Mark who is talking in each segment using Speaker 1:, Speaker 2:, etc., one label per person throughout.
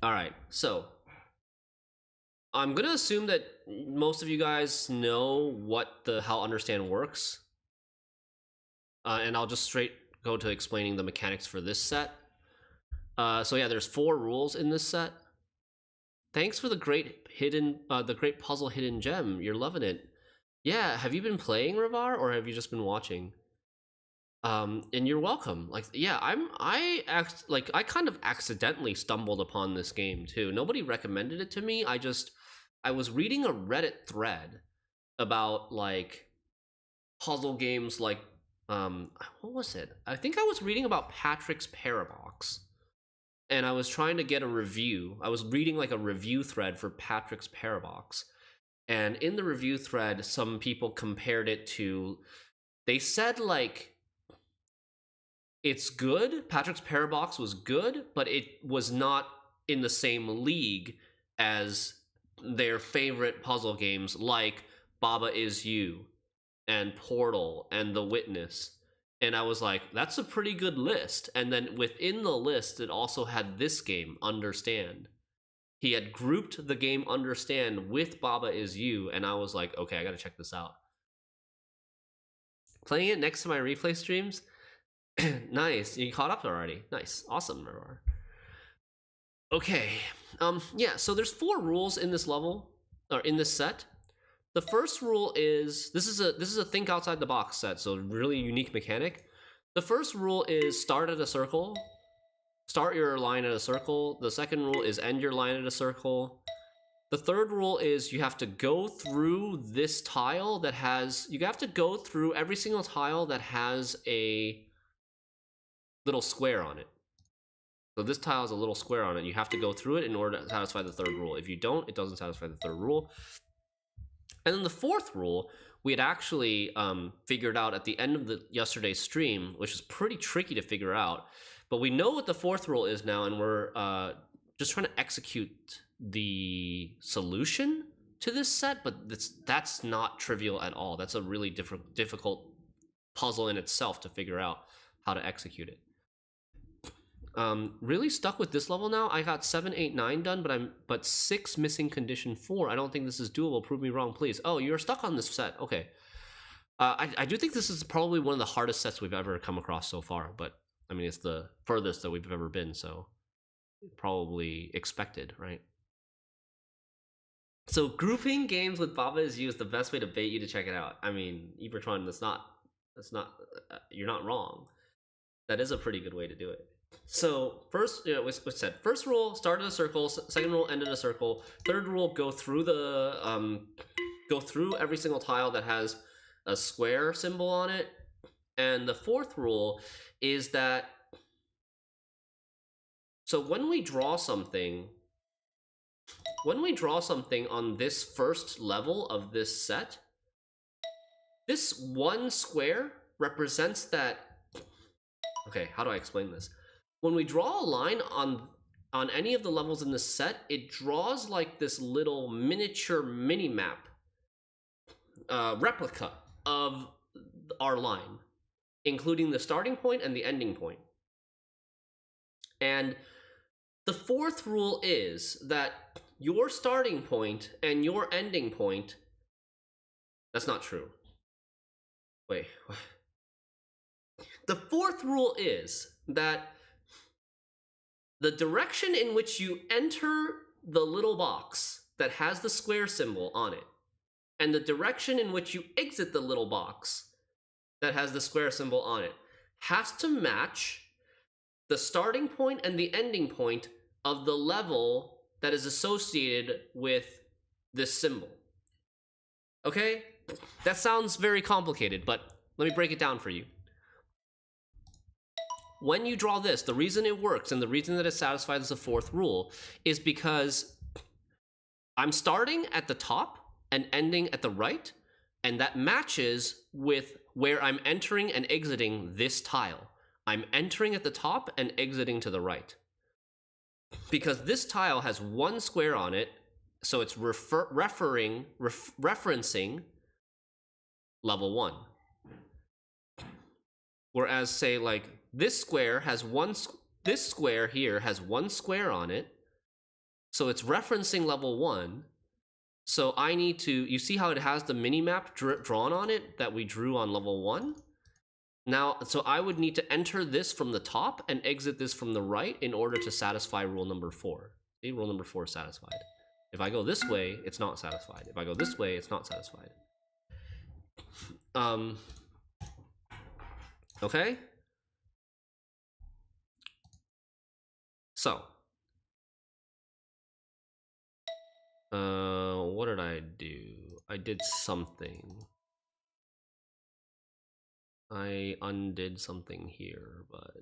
Speaker 1: All right, so I'm gonna assume that most of you guys know what the how understand works, and I'll just straight go to explaining the mechanics for this set. So yeah, there's 4 rules in this set. Thanks for the great puzzle hidden gem. You're loving it. Yeah, have you been playing Rivar or have you just been watching? And you're welcome. Like, yeah, I kind of accidentally stumbled upon this game too. Nobody recommended it to me. I was reading a Reddit thread about like puzzle games like what was it? I think I was reading about Patrick's Parabox. And I was trying to get a review. I was reading like a review thread for Patrick's Parabox. And in the review thread, some people compared it to, they said like it's good. Patrick's Parabox was good, but it was not in the same league as their favorite puzzle games like Baba Is You and Portal and The Witness. And I was like, that's a pretty good list. And then within the list, it also had this game, Understand. He had grouped the game Understand with Baba Is You, and I was like, okay, I gotta check this out. Playing it next to my replay streams, nice. You caught up already. Nice, awesome. Okay, yeah. So there's 4 rules in this level or in this set. The first rule is this is a think outside the box set, so really unique mechanic. The first rule is start at a circle. Start your line at a circle. The second rule is end your line at a circle. The third rule is you have to go through this tile that has, you have to go through every single tile that has a little square on it. So this tile has a little square on it. You have to go through it in order to satisfy the third rule. If you don't, it doesn't satisfy the third rule. And then the fourth rule, we had actually figured out at the end of yesterday's stream, which is pretty tricky to figure out. But we know what the fourth rule is now, and we're just trying to execute the solution to this set, but that's not trivial at all. That's a really difficult puzzle in itself to figure out how to execute it. Really stuck with this level now. I got 7, 8, 9 done, but 6 missing condition 4. I don't think this is doable. Prove me wrong, please. Oh, you're stuck on this set. Okay. I do think this is probably one of the hardest sets we've ever come across so far, but I mean, it's the furthest that we've ever been, so probably expected, right? So grouping games with Baba Is You is the best way to bait you to check it out. I mean, Ebertron, you're not wrong. That is a pretty good way to do it. So first, we said first rule, start in a circle. Second rule, end in a circle. Third rule, go through every single tile that has a square symbol on it. And the fourth rule is that, so when we draw something on this first level of this set, this one square represents that. Okay, how do I explain this? When we draw a line on any of the levels in this set, it draws like this little miniature mini-map replica of our line, including the starting point and the ending point. And the fourth rule is that your starting point and your ending point, that's not true. Wait. The fourth rule is that the direction in which you enter the little box that has the square symbol on it, and the direction in which you exit the little box that has the square symbol on it, has to match the starting point and the ending point of the level that is associated with this symbol. Okay? That sounds very complicated, but let me break it down for you. When you draw this, the reason it works and the reason that it satisfies as a fourth rule is because I'm starting at the top and ending at the right, and that matches with where I'm entering and exiting this tile. I'm entering at the top and exiting to the right. Because this tile has one square on it, so it's referencing level 1. Whereas, say, like, this square here has one square on it, So it's referencing level 1. So I need to, you see how it has the mini-map drawn on it that we drew on level 1? Now, so I would need to enter this from the top and exit this from the right in order to satisfy rule number 4. See, rule number 4 is satisfied. If I go this way, it's not satisfied. If I go this way, it's not satisfied. Okay? So. What did I do? I did something. I undid something here, but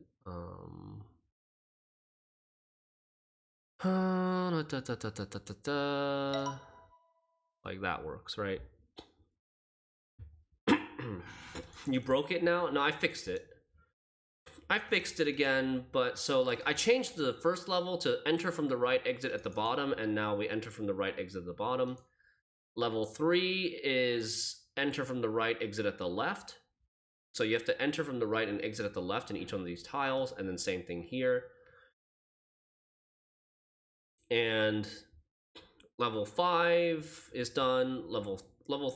Speaker 1: like that works, right? You broke it now? No, I fixed it. I fixed it again, but so like I changed the first level to enter from the right, exit at the bottom, and now we enter from the right, exit at the bottom. Level 3 is enter from the right, exit at the left. So you have to enter from the right and exit at the left in each one of these tiles, and then same thing here. And level 5 is done.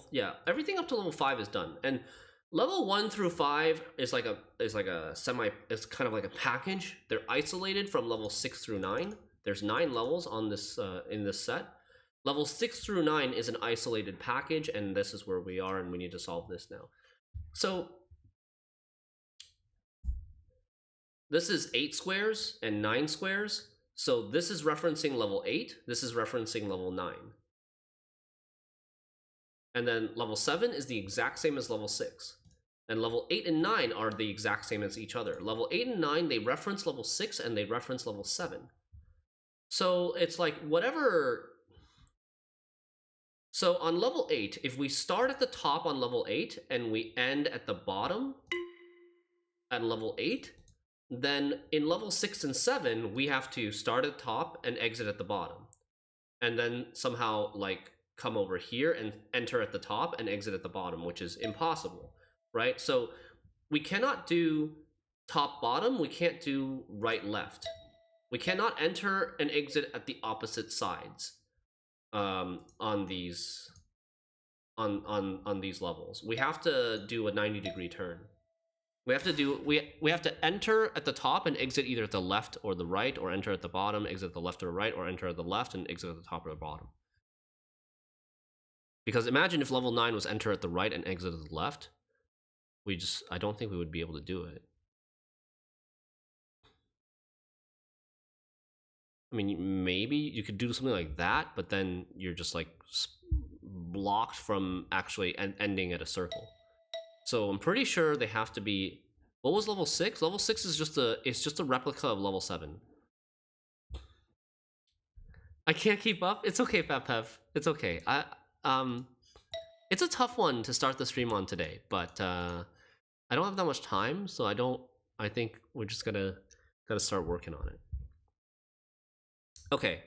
Speaker 1: Yeah, everything up to level 5 is done. And level 1 through 5 is like a it's kind of like a package. They're isolated from level 6 through 9. There's 9 levels on this in this set. Level 6 through 9 is an isolated package, and this is where we are, and we need to solve this now. So this is 8 squares and 9 squares. So this is referencing level 8. This is referencing level 9. And then level 7 is the exact same as level 6. And level 8 and 9 are the exact same as each other. Level 8 and 9, they reference level 6 and they reference level 7. So it's like whatever. So on level 8, if we start at the top on level 8 and we end at the bottom at level 8, then in level 6 and 7, we have to start at the top and exit at the bottom. And then somehow like come over here and enter at the top and exit at the bottom, which is impossible, right? So we cannot do top bottom, we can't do right left. We cannot enter and exit at the opposite sides on these levels. We have to do a 90-degree turn. We have to enter at the top and exit either at the left or the right, or enter at the bottom, exit at the left or right, or enter at the left and exit at the top or the bottom. Because imagine if level 9 was enter at the right and exit at the left. I don't think we would be able to do it. I mean, maybe you could do something like that, but then you're just like blocked from actually ending at a circle. So I'm pretty sure they have to be. What was level 6? Level 6 is just a replica of level 7. I can't keep up. It's okay, FatPev. It's okay. It's a tough one to start the stream on today, but I don't have that much time, so I think we're just gotta start working on it. Okay.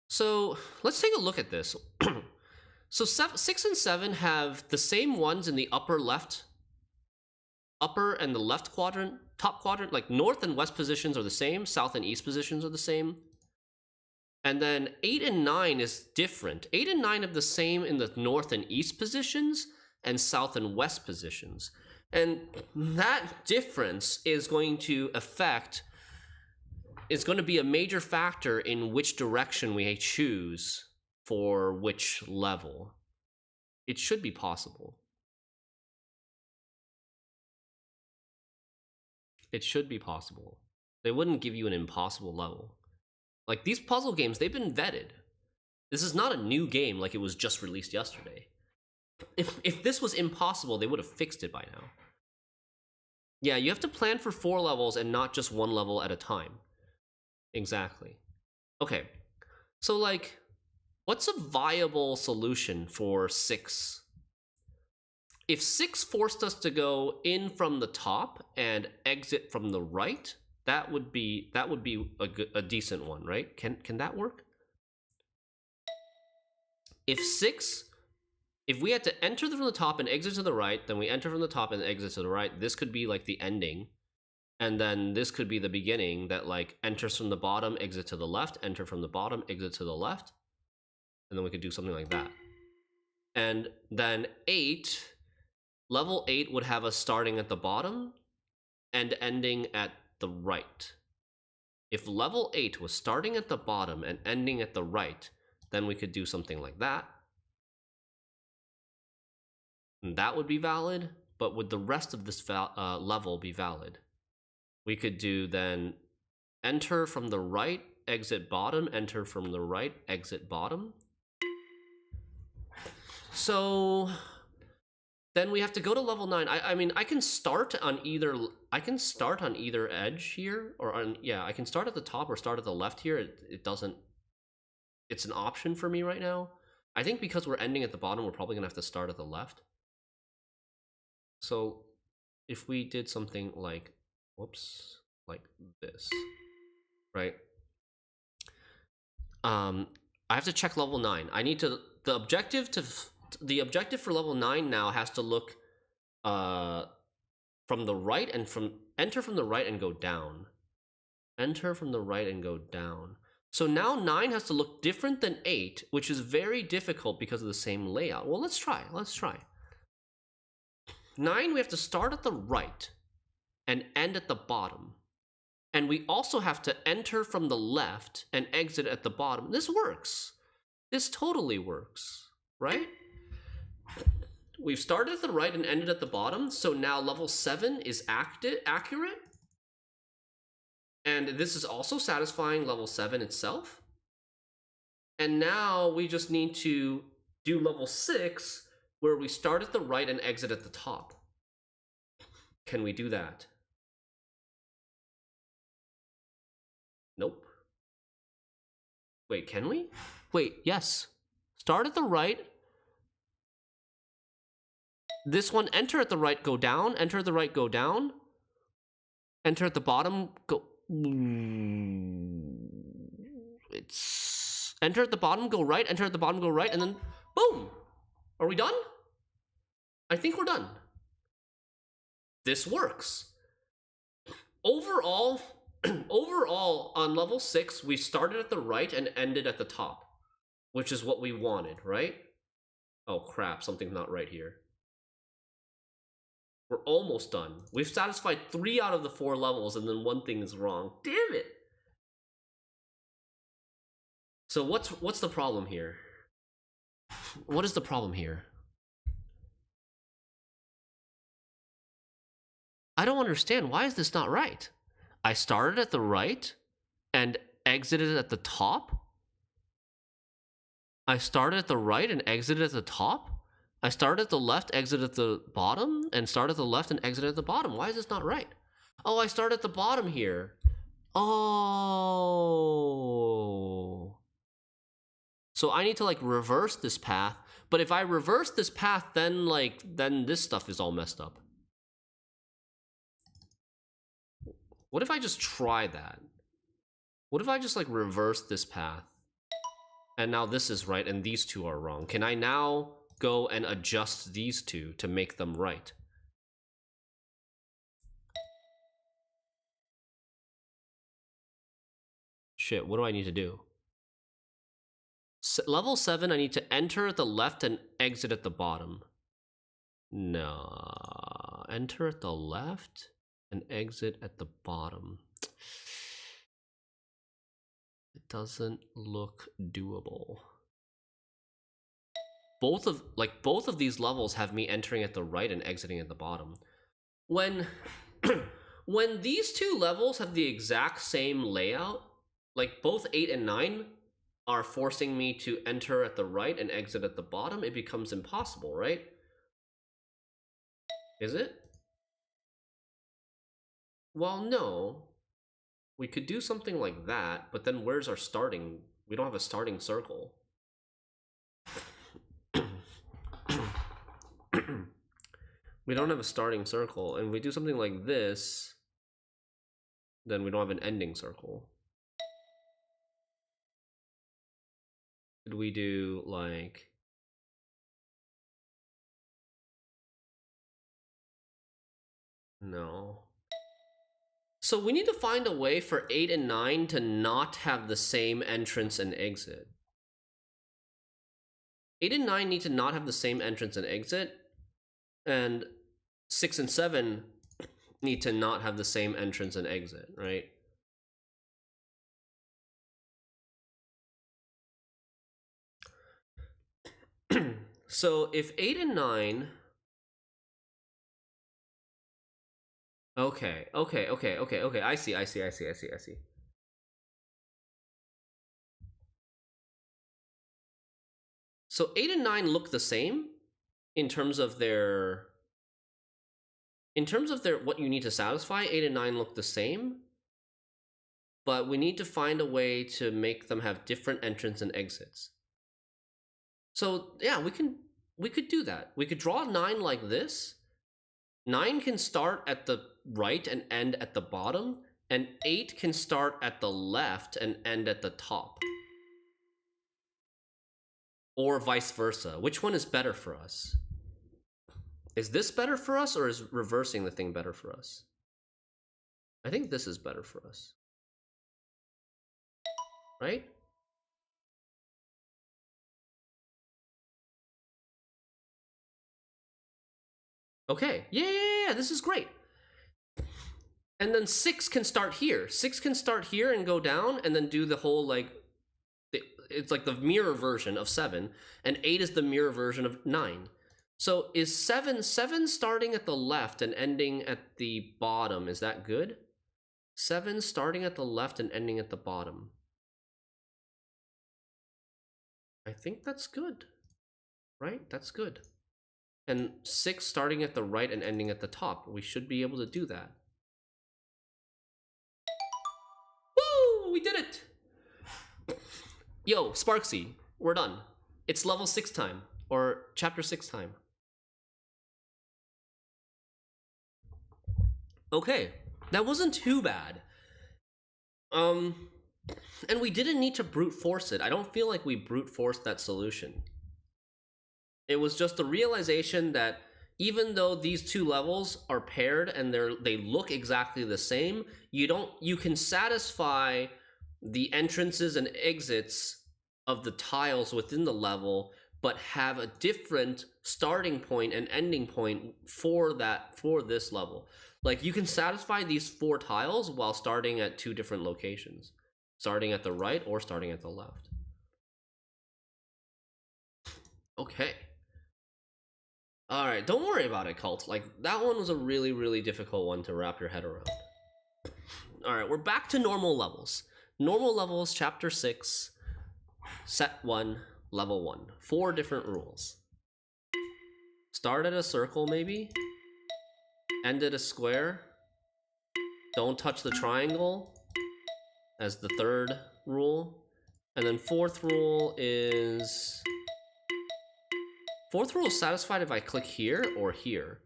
Speaker 1: So let's take a look at this. So 6 and 7 have the same ones in the upper and the left quadrant, top quadrant, like north and west positions are the same, south and east positions are the same. And then 8 and 9 is different. 8 and 9 have the same in the north and east positions and south and west positions. And that difference is going to be a major factor in which direction we choose for which level. It should be possible. It should be possible. They wouldn't give you an impossible level. Like, these puzzle games, they've been vetted. This is not a new game like it was just released yesterday. If this was impossible, they would have fixed it by now. Yeah, you have to plan for 4 levels and not just 1 level at a time. Exactly. Okay, so like, what's a viable solution for 6? If 6 forced us to go in from the top and exit from the right, that would be a decent one, right? Can that work? If we had to enter from the top and exit to the right, then we enter from the top and exit to the right. This could be like the ending. And then this could be the beginning that like enters from the bottom, exit to the left, enter from the bottom, exit to the left. And then we could do something like that. And then 8, level 8 would have us starting at the bottom and ending at the right. If level 8 was starting at the bottom and ending at the right, then we could do something like that. And that would be valid, but would the rest of this level be valid? We could do then enter from the right, exit bottom, enter from the right, exit bottom. So then we have to go to level 9. I mean, I can start on either edge here, or on, yeah, I can start at the top or start at the left here. It doesn't, it's an option for me right now. I think because we're ending at the bottom, we're probably gonna have to start at the left. So if we did something like, whoops, like this, right? I have to check level 9. I need to, the objective for level 9 now has to look from the right and enter from the right and go down. Enter from the right and go down. So now 9 has to look different than 8, which is very difficult because of the same layout. Well, let's try. 9, we have to start at the right and end at the bottom. And we also have to enter from the left and exit at the bottom. This works. This totally works, right? We've started at the right and ended at the bottom, so now level 7 is accurate. And this is also satisfying level 7 itself. And now we just need to do level 6, where we start at the right and exit at the top. Can we do that? Nope. Wait, can we? Wait, yes. Start at the right. This one, enter at the right, go down. Enter at the right, go down. Enter at the bottom, go... It's... Enter at the bottom, go right. Enter at the bottom, go right. And then, boom! Are we done? I think we're done. This works. Overall, on level 6, we started at the right and ended at the top, which is what we wanted, right? Oh crap, something's not right here. We're almost done. We've satisfied 3 out of the 4 levels, and then 1 thing is wrong. Damn it! So what's the problem here? What is the problem here? I don't understand. Why is this not right? I started at the right and exited at the top? I started at the right and exited at the top? I started at the left, exited at the bottom, and started at the left and exited at the bottom. Why is this not right? Oh, I started at the bottom here. Oh. So I need to like reverse this path. But if I reverse this path, then this stuff is all messed up. What if I just try that? What if I just like reverse this path? And now this is right and these two are wrong. Can I now go and adjust these two to make them right? Shit, what do I need to do? Level 7, I need to enter at the left and exit at the bottom. No, enter at the left and exit at the bottom. It doesn't look doable. Both of these levels have me entering at the right and exiting at the bottom. When when these two levels have the exact same layout, like both 8 and 9 are forcing me to enter at the right and exit at the bottom, it becomes impossible, right? Is it? Well, no. We could do something like that, but then where's our starting? We don't have a starting circle. We don't have a starting circle, and we do something like this, then we don't have an ending circle. Could we do like... No. So we need to find a way for 8 and 9 to not have the same entrance and exit. 8 and 9 need to not have the same entrance and exit, and 6 and 7 need to not have the same entrance and exit, right? So if 8 and 9... Okay. I see. So 8 and 9 look the same in terms of their... what you need to satisfy. 8 and 9 look the same, but we need to find a way to make them have different entrance and exits. So yeah, we could do that. We could draw 9 like this. 9 can start at the right and end at the bottom, and 8 can start at the left and end at the top. Or vice versa. Which one is better for us? Is this better for us, or is reversing the thing better for us? I think this is better for us. Right? Okay. Yeah, this is great. And then 6 can start here. 6 can start here and go down and then do the whole, like, it's like the mirror version of 7, and 8 is the mirror version of 9. So is 7 starting at the left and ending at the bottom? Is that good? 7 starting at the left and ending at the bottom. I think that's good, right? That's good. And 6 starting at the right and ending at the top. We should be able to do that. Woo! We did it! Yo, Sparksy, we're done. It's level 6 time, or chapter 6 time. Okay, that wasn't too bad. And we didn't need to brute force it. I don't feel like we brute forced that solution. It was just the realization that even though these two levels are paired and they look exactly the same, you can satisfy the entrances and exits of the tiles within the level, but have a different starting point and ending point for this level. Like, you can satisfy these 4 tiles while starting at 2 different locations, starting at the right or starting at the left. Okay. All right, don't worry about it, Cult. Like, that one was a really, really difficult one to wrap your head around. All right, we're back to normal levels. Normal levels, chapter 6, set 1, level 1. 4 different rules. Start at a circle, maybe. End at a square. Don't touch the triangle as the 3rd rule. And then 4th rule is... 4th rule is satisfied if I click here or here.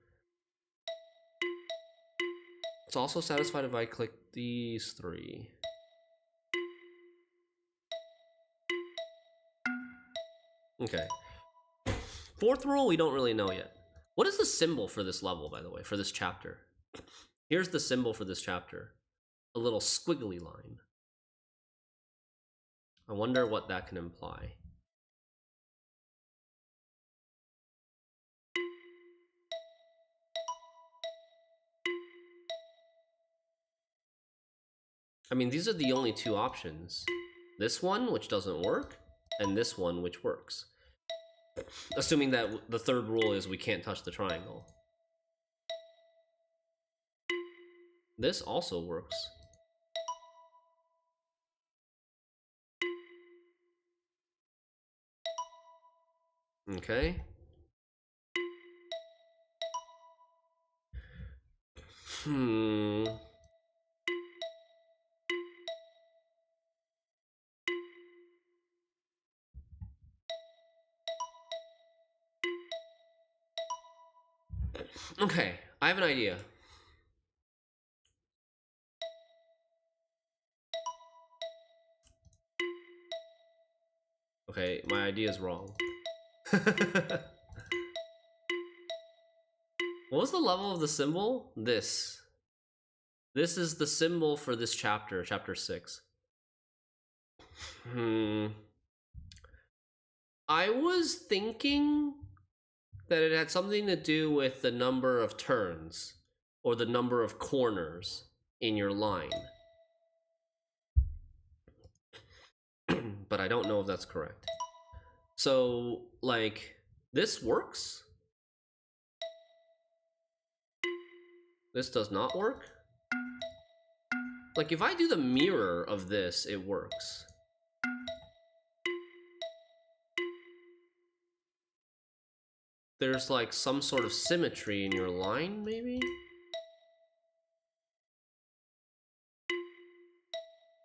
Speaker 1: It's also satisfied if I click these 3. Okay. 4th rule, we don't really know yet. What is the symbol for this level, by the way, for this chapter? Here's the symbol for this chapter. A little squiggly line. I wonder what that can imply. I mean, these are the only 2 options. This one, which doesn't work, and this one, which works. Assuming that the 3rd rule is we can't touch the triangle. This also works. Okay. Okay, I have an idea. Okay, my idea is wrong. What was the level of the symbol? This. This is the symbol for this chapter, chapter 6. I was thinking that it had something to do with the number of turns or the number of corners in your line. But I don't know if that's correct. So, like, this works? This does not work? Like, if I do the mirror of this, it works. There's, like, some sort of symmetry in your line, maybe?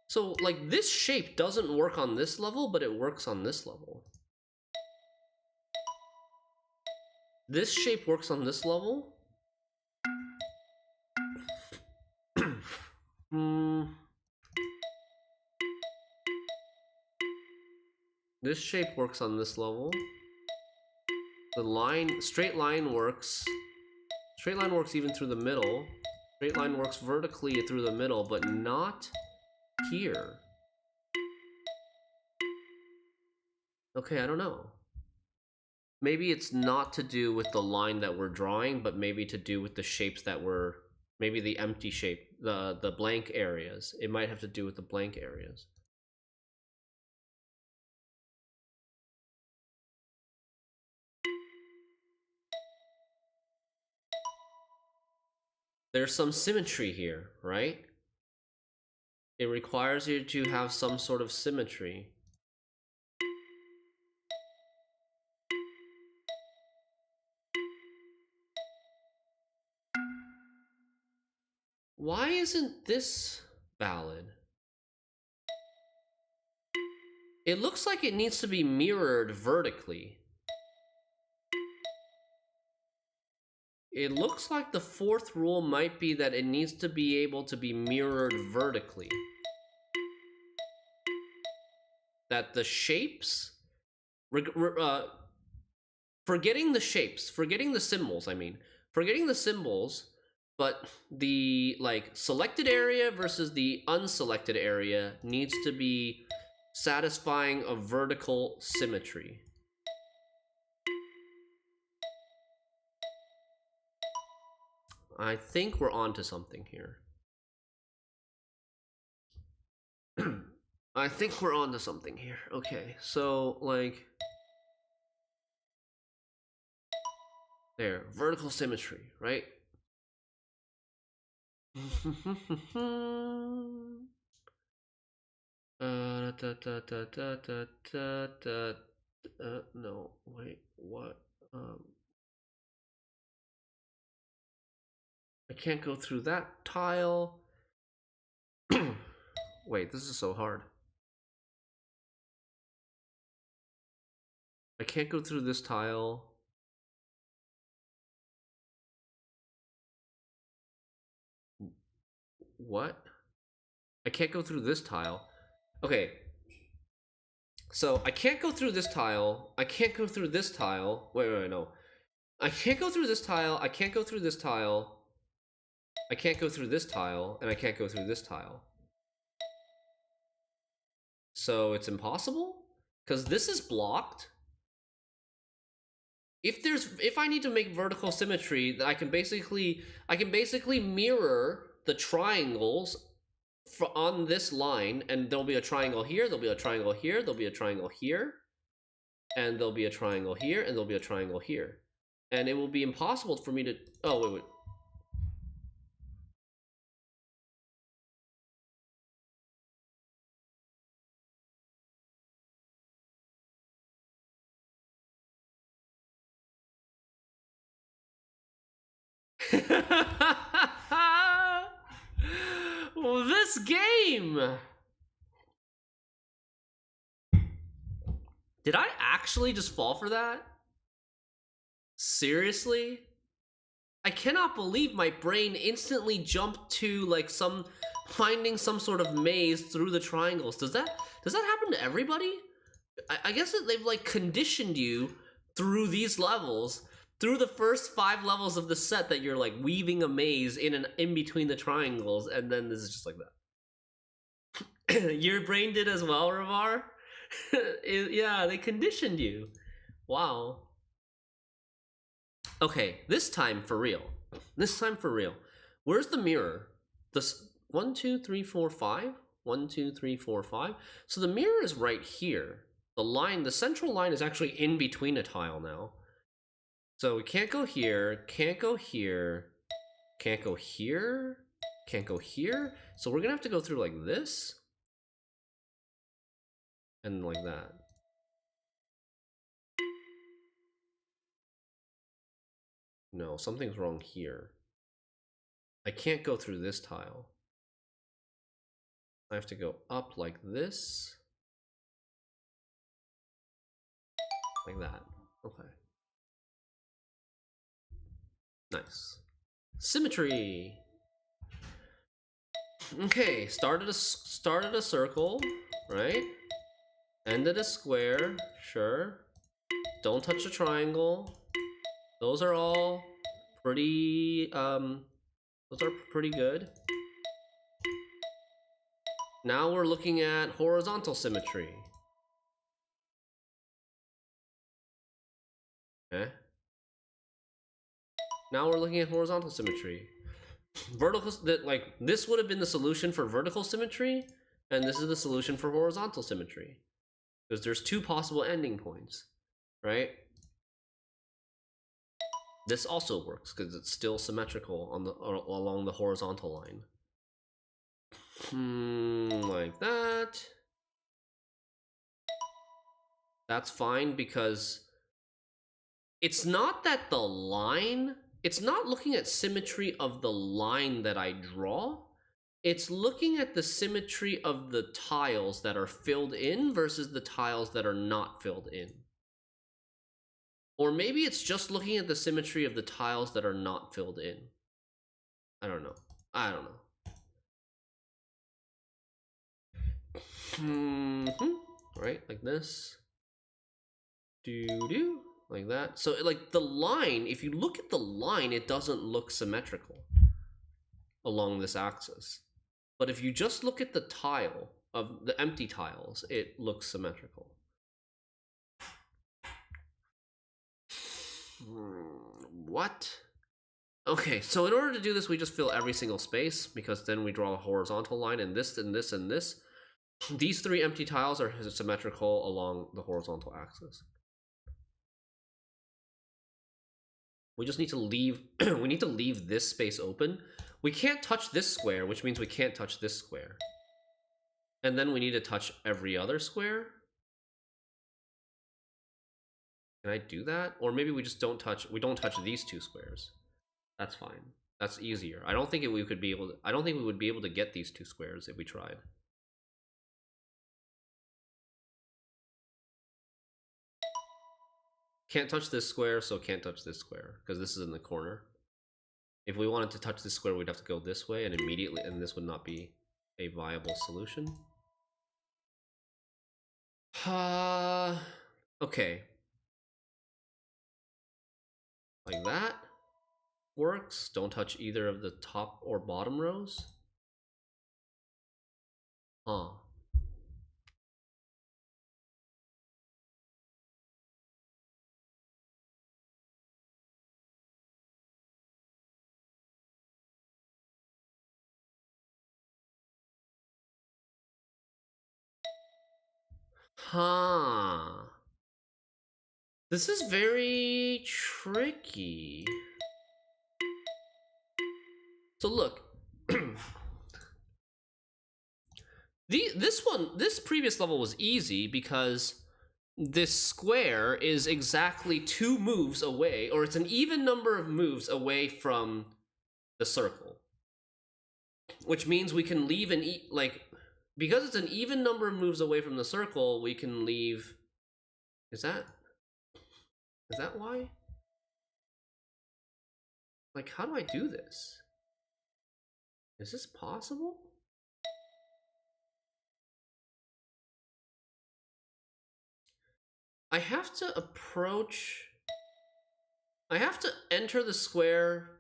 Speaker 1: So, like, this shape doesn't work on this level, but it works on this level. This shape works on this level? This shape works on this level. The line, straight line works. Straight line works even through the middle. Straight line works vertically through the middle, but not here. Okay, I don't know. Maybe it's not to do with the line that we're drawing, but maybe to do with the shapes that we're, maybe the empty shape, the blank areas. It might have to do with the blank areas. There's some symmetry here, right? It requires you to have some sort of symmetry. Why isn't this valid? It looks like it needs to be mirrored vertically. It looks like the fourth rule might be that it needs to be able to be mirrored vertically. That the shapes, forgetting the shapes, forgetting the symbols, forgetting the symbols, but the, like, selected area versus the unselected area needs to be satisfying a vertical symmetry. I think we're onto something here. I think we're onto something here. Okay, so, like, there, vertical symmetry, right? No, wait, what? I can't go through that tile. Wait, this is so hard. I can't go through this tile. What? I can't go through this tile. Okay. So, I can't go through this tile. I can't go through this tile. Wait, no. I can't go through this tile. I can't go through this tile. I can't go through this tile. And I can't go through this tile. So, it's impossible? Because this is blocked. If I need to make vertical symmetry, I can basically mirror the triangles on this line, and there'll be a triangle here, there'll be a triangle here, there'll be a triangle here, and there'll be a triangle here, and there'll be a triangle here. And it will be impossible for me to... Oh, wait. Well, this game! Did I actually just fall for that? Seriously? I cannot believe my brain instantly jumped to, like, finding some sort of maze through the triangles. Does that happen to everybody? I guess that they've, like, conditioned you through these levels through the first 5 levels of the set that you're like weaving a maze in between the triangles, and then this is just like that. Your brain did as well, Ravar. Yeah, they conditioned you. Wow. Okay, this time for real. This time for real. Where's the mirror? This 1, 2, 3, 4, 5. 1, 2, 3, 4, 5. So the mirror is right here. The line, the central line is actually in between a tile now. So we can't go here, can't go here, can't go here, can't go here. So we're gonna have to go through like this. And like that. No, something's wrong here. I can't go through this tile. I have to go up like this. Like that. Okay. Nice. Symmetry. Okay, started a circle, right? Ended a square, sure. Don't touch the triangle. Those are all pretty good. Now we're looking at horizontal symmetry. Okay. Now we're looking at horizontal symmetry. Vertical, like this would have been the solution for vertical symmetry, and this is the solution for horizontal symmetry, because there's 2 possible ending points, right? This also works because it's still symmetrical on the along the horizontal line. Like that. That's fine, because it's not that the line, it's not looking at symmetry of the line that I draw. It's looking at the symmetry of the tiles that are filled in versus the tiles that are not filled in. Or maybe it's just looking at the symmetry of the tiles that are not filled in. I don't know. I don't know. Right, like this. Do like that. So like the line, if you look at the line, it doesn't look symmetrical along this axis. But if you just look at the tile of the empty tiles, it looks symmetrical. What? Okay, so in order to do this, we just fill every single space, because then we draw a horizontal line, and this and this and this. These 3 empty tiles are symmetrical along the horizontal axis. We just need to leave we need to leave this space open. We can't touch this square, which means we can't touch this square. And then we need to touch every other square. Can I do that? Or maybe we just don't touch these 2 squares. That's fine. That's easier. I don't think we would be able to get these 2 squares if we tried. Can't touch this square, so can't touch this square, because this is in the corner. If we wanted to touch this square, we'd have to go this way, and immediately, and this would not be a viable solution. Okay. Like that works. Don't touch either of the top or bottom rows. Huh. Huh. This is very tricky. So look. This previous level was easy because this square is exactly 2 moves away, or it's an even number of moves away from the circle. Which means we can leave because it's an even number of moves away from the circle, we can leave. Is that why? Like, how do I do this? Is this possible? I have to approach I have to enter the square.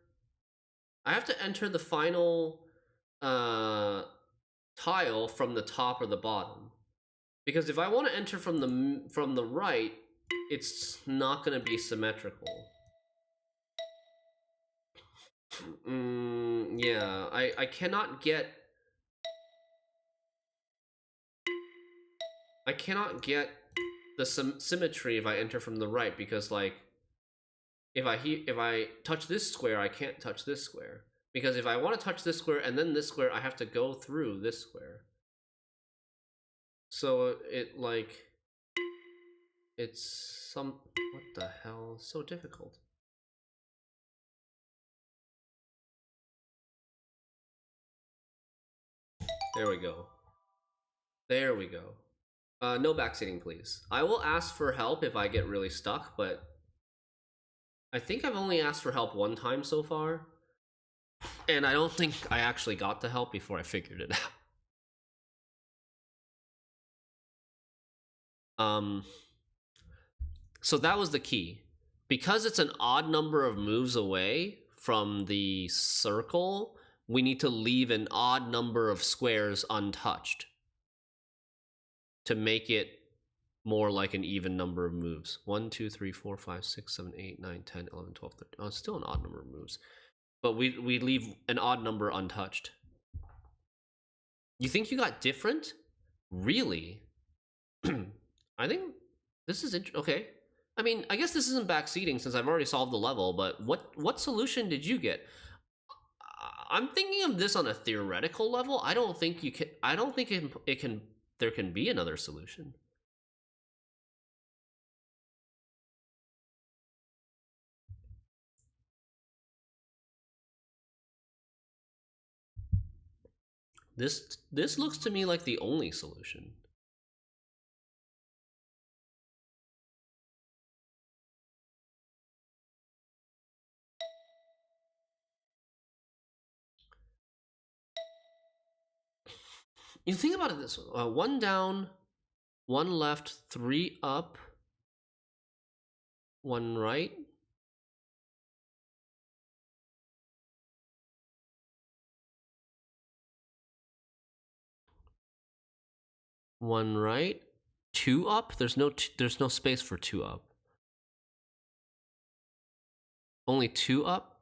Speaker 1: I have to enter the final tile from the top or the bottom. Because if I want to enter from the right, it's not going to be symmetrical. Yeah, I cannot get the symmetry if I enter from the right, because like if I touch this square, I can't touch this square, because if I want to touch this square and then this square, I have to go through this square. So it like it's what the hell, so difficult. There we go. There we go. No backseating, please. I will ask for help if I get really stuck, but I think I've only asked for help one time so far, and I don't think I actually got the help before I figured it out. So that was the key. Because it's an odd number of moves away from the circle, we need to leave an odd number of squares untouched to make it more like an even number of moves. 1, 2, 3, 4, 5, 6, 7, 8, 9, 10, 11, 12, 13. Oh, it's still an odd number of moves. But we leave an odd number untouched. You think you got different? Really? I think this is okay. I mean, I guess this isn't backseating since I've already solved the level, but what solution did you get? I'm thinking of this on a theoretical level. I don't think you can. I don't think it can. There can be another solution. This looks to me like the only solution. You think about it this way: 1 down, 1 left, 3 up, 1 right. One right, 2 up. There's no space for 2 up. Only 2 up.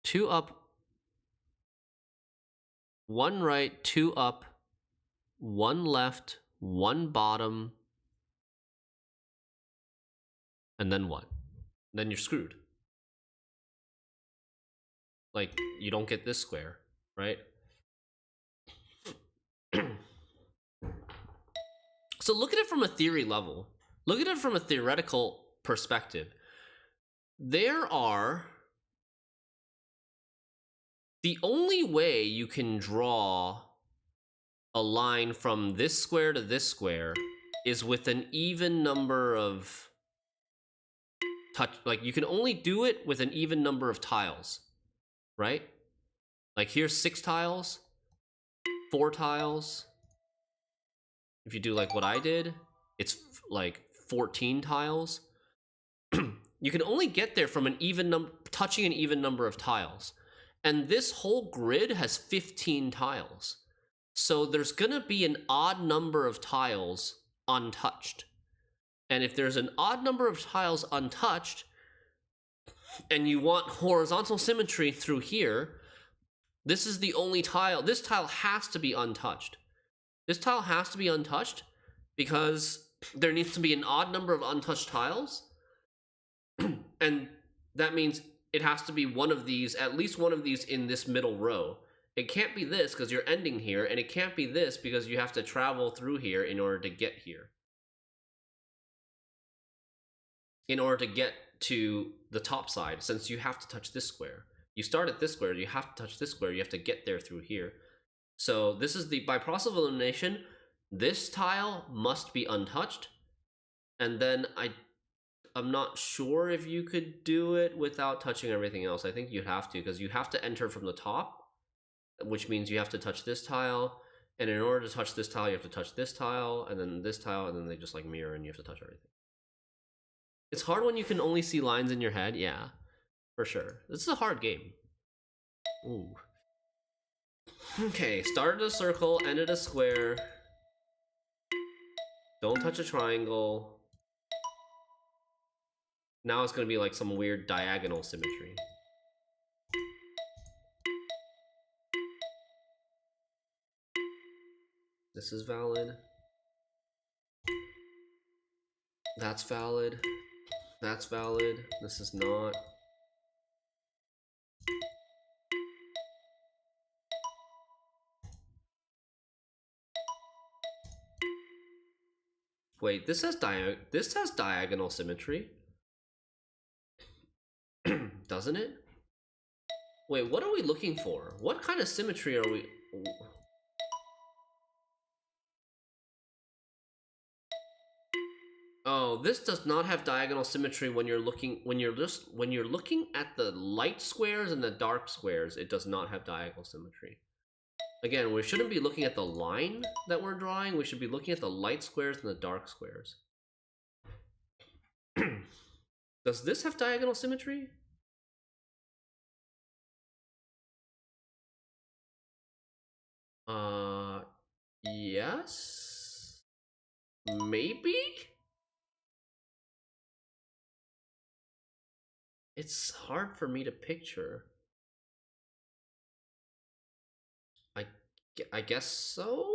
Speaker 1: 2 up. 1 right, 2 up, 1 left, 1 bottom, and then what? Then you're screwed. Like, you don't get this square, right? So look at it from a theory level. Look at it from a theoretical perspective. There are... The only way you can draw a line from this square to this square is with an even number of like, you can only do it with an even number of tiles, right? Like, here's 6 tiles, 4 tiles. If you do like what I did, it's like 14 tiles. You can only get there from an even number, touching an even number of tiles. And this whole grid has 15 tiles. So there's gonna be an odd number of tiles untouched. And if there's an odd number of tiles untouched, and you want horizontal symmetry through here, this is the only tile. This tile has to be untouched. This tile has to be untouched because there needs to be an odd number of untouched tiles. And that means it has to be one of these, at least one of these in this middle row. It can't be this because you're ending here, and it can't be this because you have to travel through here in order to get here. In order to get to the top side, since you have to touch this square. You start at this square, you have to touch this square, you have to get there through here. So this is by process of elimination, this tile must be untouched. And then I'm not sure if you could do it without touching everything else. I think you have to, because you have to enter from the top, which means you have to touch this tile. And in order to touch this tile, you have to touch this tile, and then this tile, and then they just like mirror, and you have to touch everything. It's hard when you can only see lines in your head, yeah. For sure. This is a hard game. Ooh. Okay, started a circle, ended a square. Don't touch a triangle. Now it's gonna be like some weird diagonal symmetry. This is valid. That's valid. That's valid. This is not. Wait, this has diagonal symmetry. Doesn't it? Wait, what are we looking for? What kind of symmetry are we... Oh, this does not have diagonal symmetry when you're looking at the light squares and the dark squares. It does not have diagonal symmetry. Again, we shouldn't be looking at the line that we're drawing. We should be looking at the light squares and the dark squares. Does this have diagonal symmetry? Yes? Maybe? It's hard for me to picture. I guess so?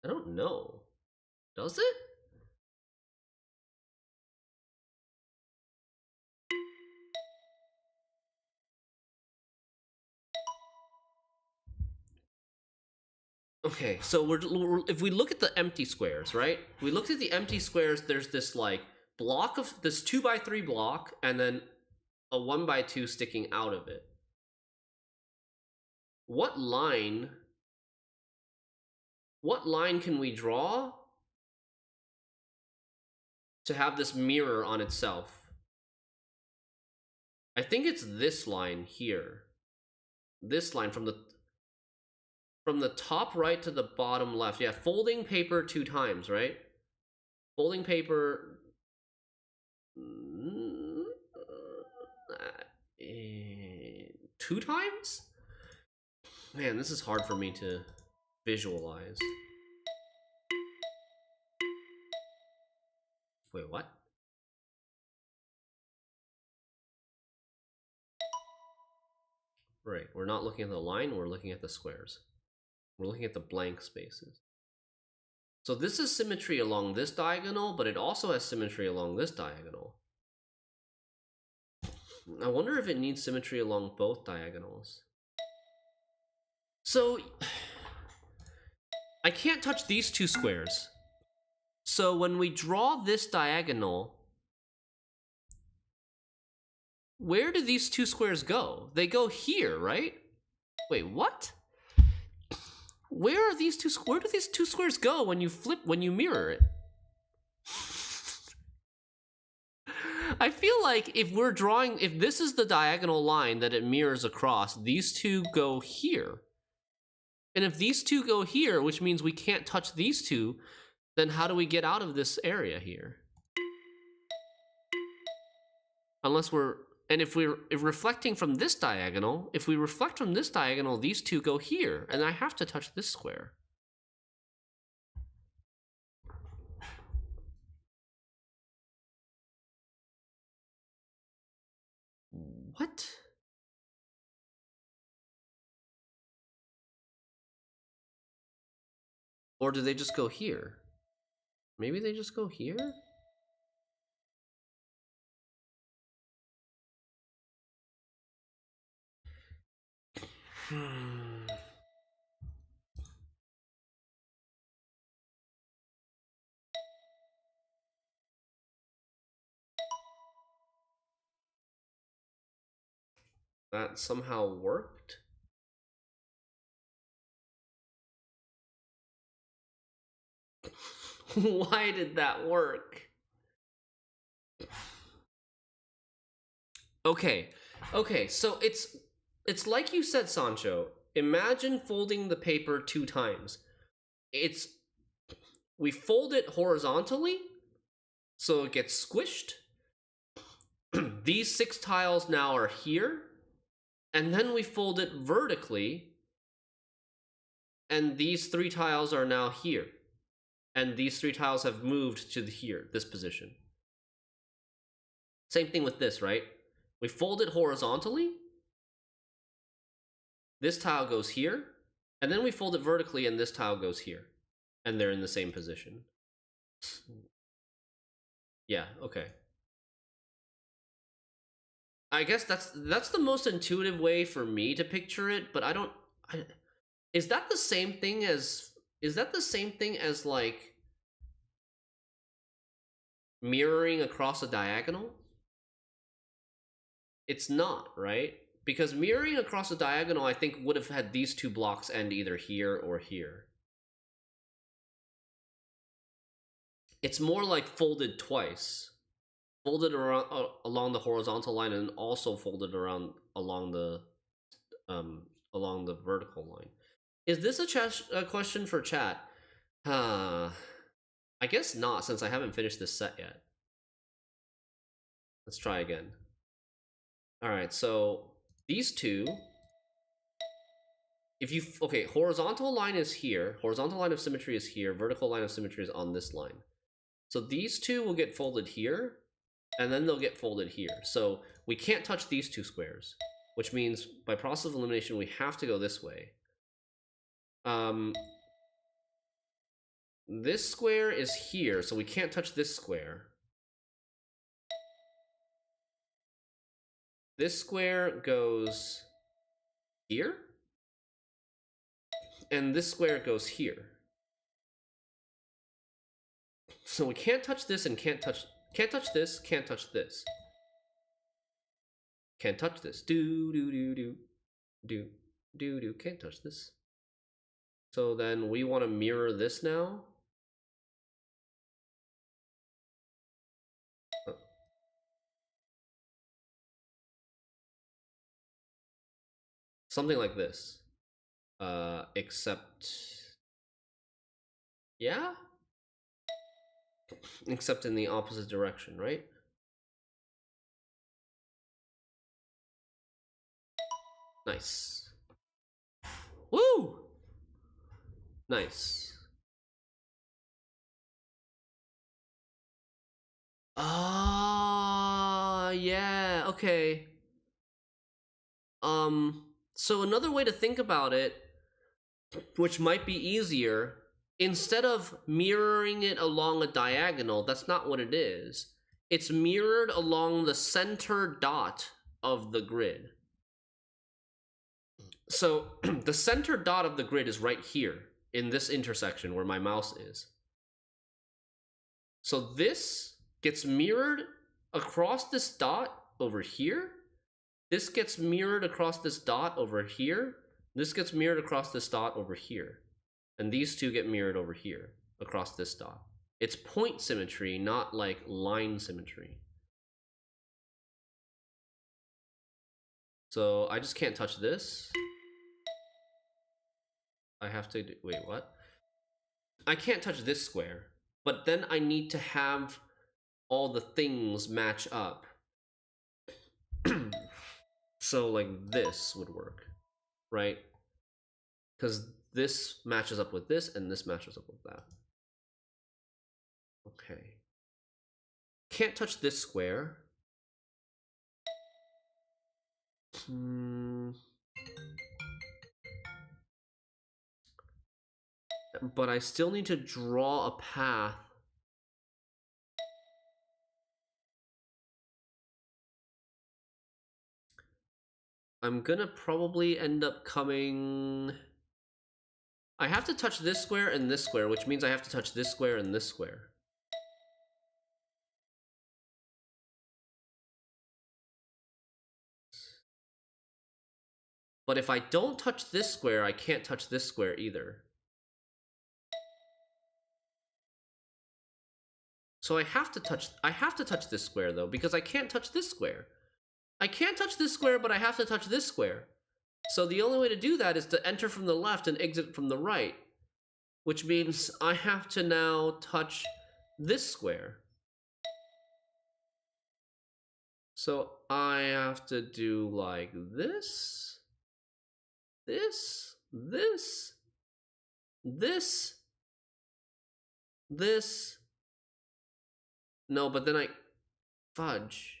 Speaker 1: I don't know. Does it? Okay, so if we look at the empty squares, right? We looked at the empty squares, there's this like block of this 2x3 block and then a 1x2 sticking out of it. What line can we draw to have this mirror on itself? I think it's this line here. This line from the top right to the bottom left. Yeah, folding paper 2 times, right? Folding paper 2 times? Man, this is hard for me to visualize. Wait, what? Right, we're not looking at the line, we're looking at the squares. We're looking at the blank spaces. So this is symmetry along this diagonal, but it also has symmetry along this diagonal. I wonder if it needs symmetry along both diagonals. So I can't touch these 2 squares. So when we draw this diagonal, where do these 2 squares go? They go here, right? Wait, what? Where do these 2 squares go when you mirror it? I feel like if this is the diagonal line that it mirrors across, these 2 go here. And if these 2 go here, which means we can't touch these 2, then how do we get out of this area here? Unless if reflecting from this diagonal, if we reflect from this diagonal, these 2 go here, and I have to touch this square. What? Or do they just go here? Maybe they just go here? That somehow worked? Why did that work? Okay, so it's like you said, Sancho. Imagine folding the paper 2 times. we fold it horizontally, so it gets squished. These 6 tiles now are here, and then we fold it vertically, and these 3 tiles are now here, and these 3 tiles have moved to here, this position. Same thing with this, right? We fold it horizontally, this tile goes here, and then we fold it vertically, and this tile goes here, and they're in the same position. Yeah, okay. I guess that's the most intuitive way for me to picture it, but is that the same thing as like mirroring across a diagonal? It's not, right? Because mirroring across a diagonal, I think, would have had these 2 blocks end either here or here. It's more like folded twice. Folded around along the horizontal line, and also folded around along the vertical line. Is this a question for chat? I guess not, since I haven't finished this set yet. Let's try again. All right, so these 2. If you horizontal line is here. Horizontal line of symmetry is here. Vertical line of symmetry is on this line. So these 2 will get folded here, and then they'll get folded here. So we can't touch these 2 squares, which means by process of elimination, we have to go this way. This square is here, so we can't touch this square. This square goes here, and this square goes here. So we can't touch this and can't touch this, can't touch this. Can't touch this. Can't touch this. So then we want to mirror this now. Something like this. Except... yeah? Except in the opposite direction, right? Nice. Woo! Nice. Yeah, okay. So another way to think about it, which might be easier, instead of mirroring it along a diagonal, that's not what it is. It's mirrored along the center dot of the grid. So the center dot of the grid is right here in this intersection where my mouse is. So this gets mirrored across this dot over here. This gets mirrored across this dot over here. This gets mirrored across this dot over here. And these 2 get mirrored over here across this dot. It's point symmetry, not like line symmetry. So I just can't touch this. I have to do, wait, what? I can't touch this square, but then I need to have all the things match up. So like this would work, right? Because this matches up with this, and this matches up with that. Okay. Can't touch this square. But I still need to draw a path. I'm gonna probably end up coming... I have to touch this square and this square, which means I have to touch this square and this square. But if I don't touch this square, I can't touch this square either. So I have to touch this square though, because I can't touch this square. I can't touch this square, but I have to touch this square. So the only way to do that is to enter from the left and exit from the right. which means I have to now touch this square. So I have to do like this, this, this, this, this. No, but then I fudge.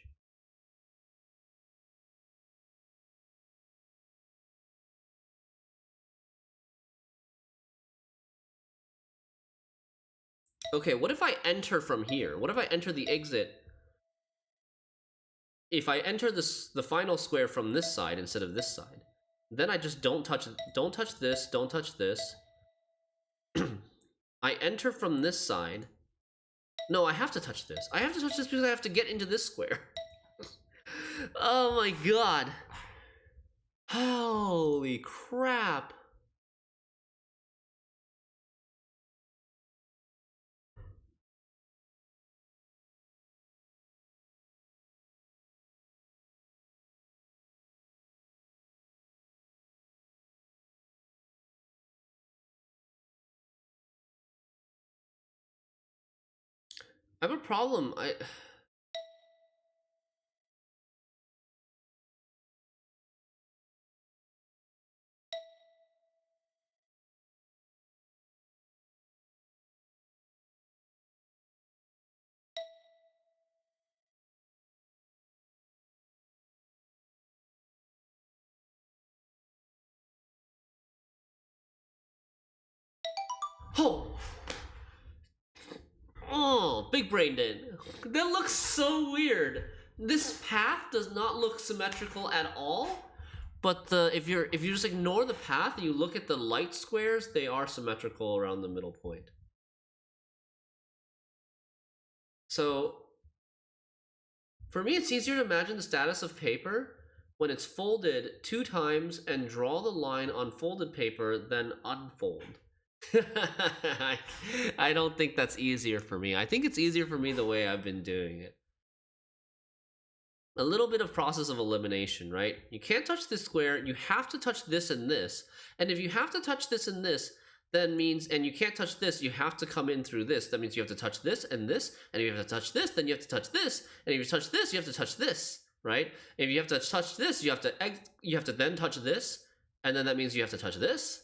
Speaker 1: Okay, what if I enter from here? What if I enter the exit? If I enter the final square from this side instead of this side, then I just don't touch this, don't touch this. I enter from this side. No, I have to touch this. I have to touch this because I have to get into this square. Oh my god. Holy crap. I have a problem. Oh! Oh, big brain did. That looks so weird. This path does not look symmetrical at all. But if you just ignore the path and you look at the light squares, they are symmetrical around the middle point. So for me, it's easier to imagine the status of paper when it's folded 2 times and draw the line on folded paper than unfold. I don't think that's easier for me. I think it's easier for me the way I've been doing it. A little bit of process of elimination, right? You can't touch this square, you have to touch this and this. And if you have to touch this and this, then means, and you can't touch this, you have to come in through this. That means you have to touch this and this, and if you have to touch this, then you have to touch this, and if you touch this, you have to touch this, right? If you have to touch this, you have to then touch this, and then that means you have to touch this.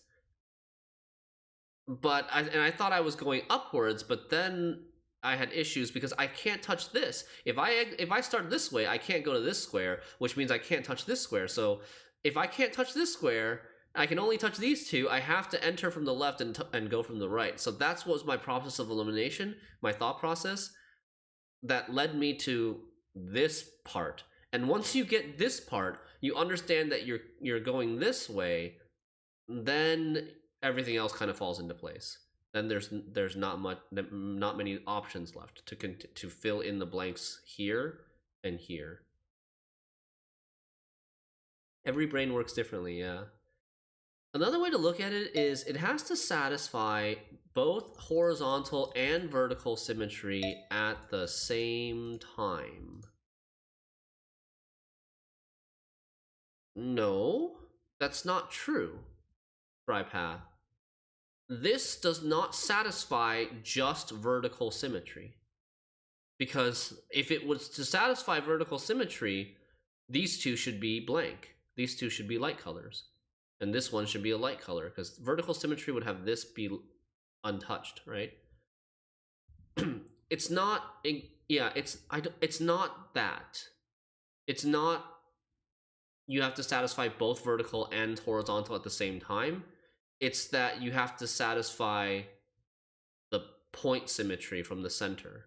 Speaker 1: But I thought I was going upwards, but then I had issues because I can't touch this. If I start this way, I can't go to this square, which means I can't touch this square. So if I can't touch this square, I can only touch these two. I have to enter from the left and go from the right. So that's what was my process of elimination, my thought process that led me to this part. And once you get this part, you understand that you're going this way, then everything else kind of falls into place. Then there's not many options left to fill in the blanks here and here. Every brain works differently, yeah. Another way to look at it is it has to satisfy both horizontal and vertical symmetry at the same time. No, that's not true, TriPath. This does not satisfy just vertical symmetry. Because if it was to satisfy vertical symmetry, these two should be blank. These two should be light colors. And this one should be a light color, because vertical symmetry would have this be untouched, right? It's not, yeah, it's not that. It's not you have to satisfy both vertical and horizontal at the same time. It's that you have to satisfy the point symmetry from the center.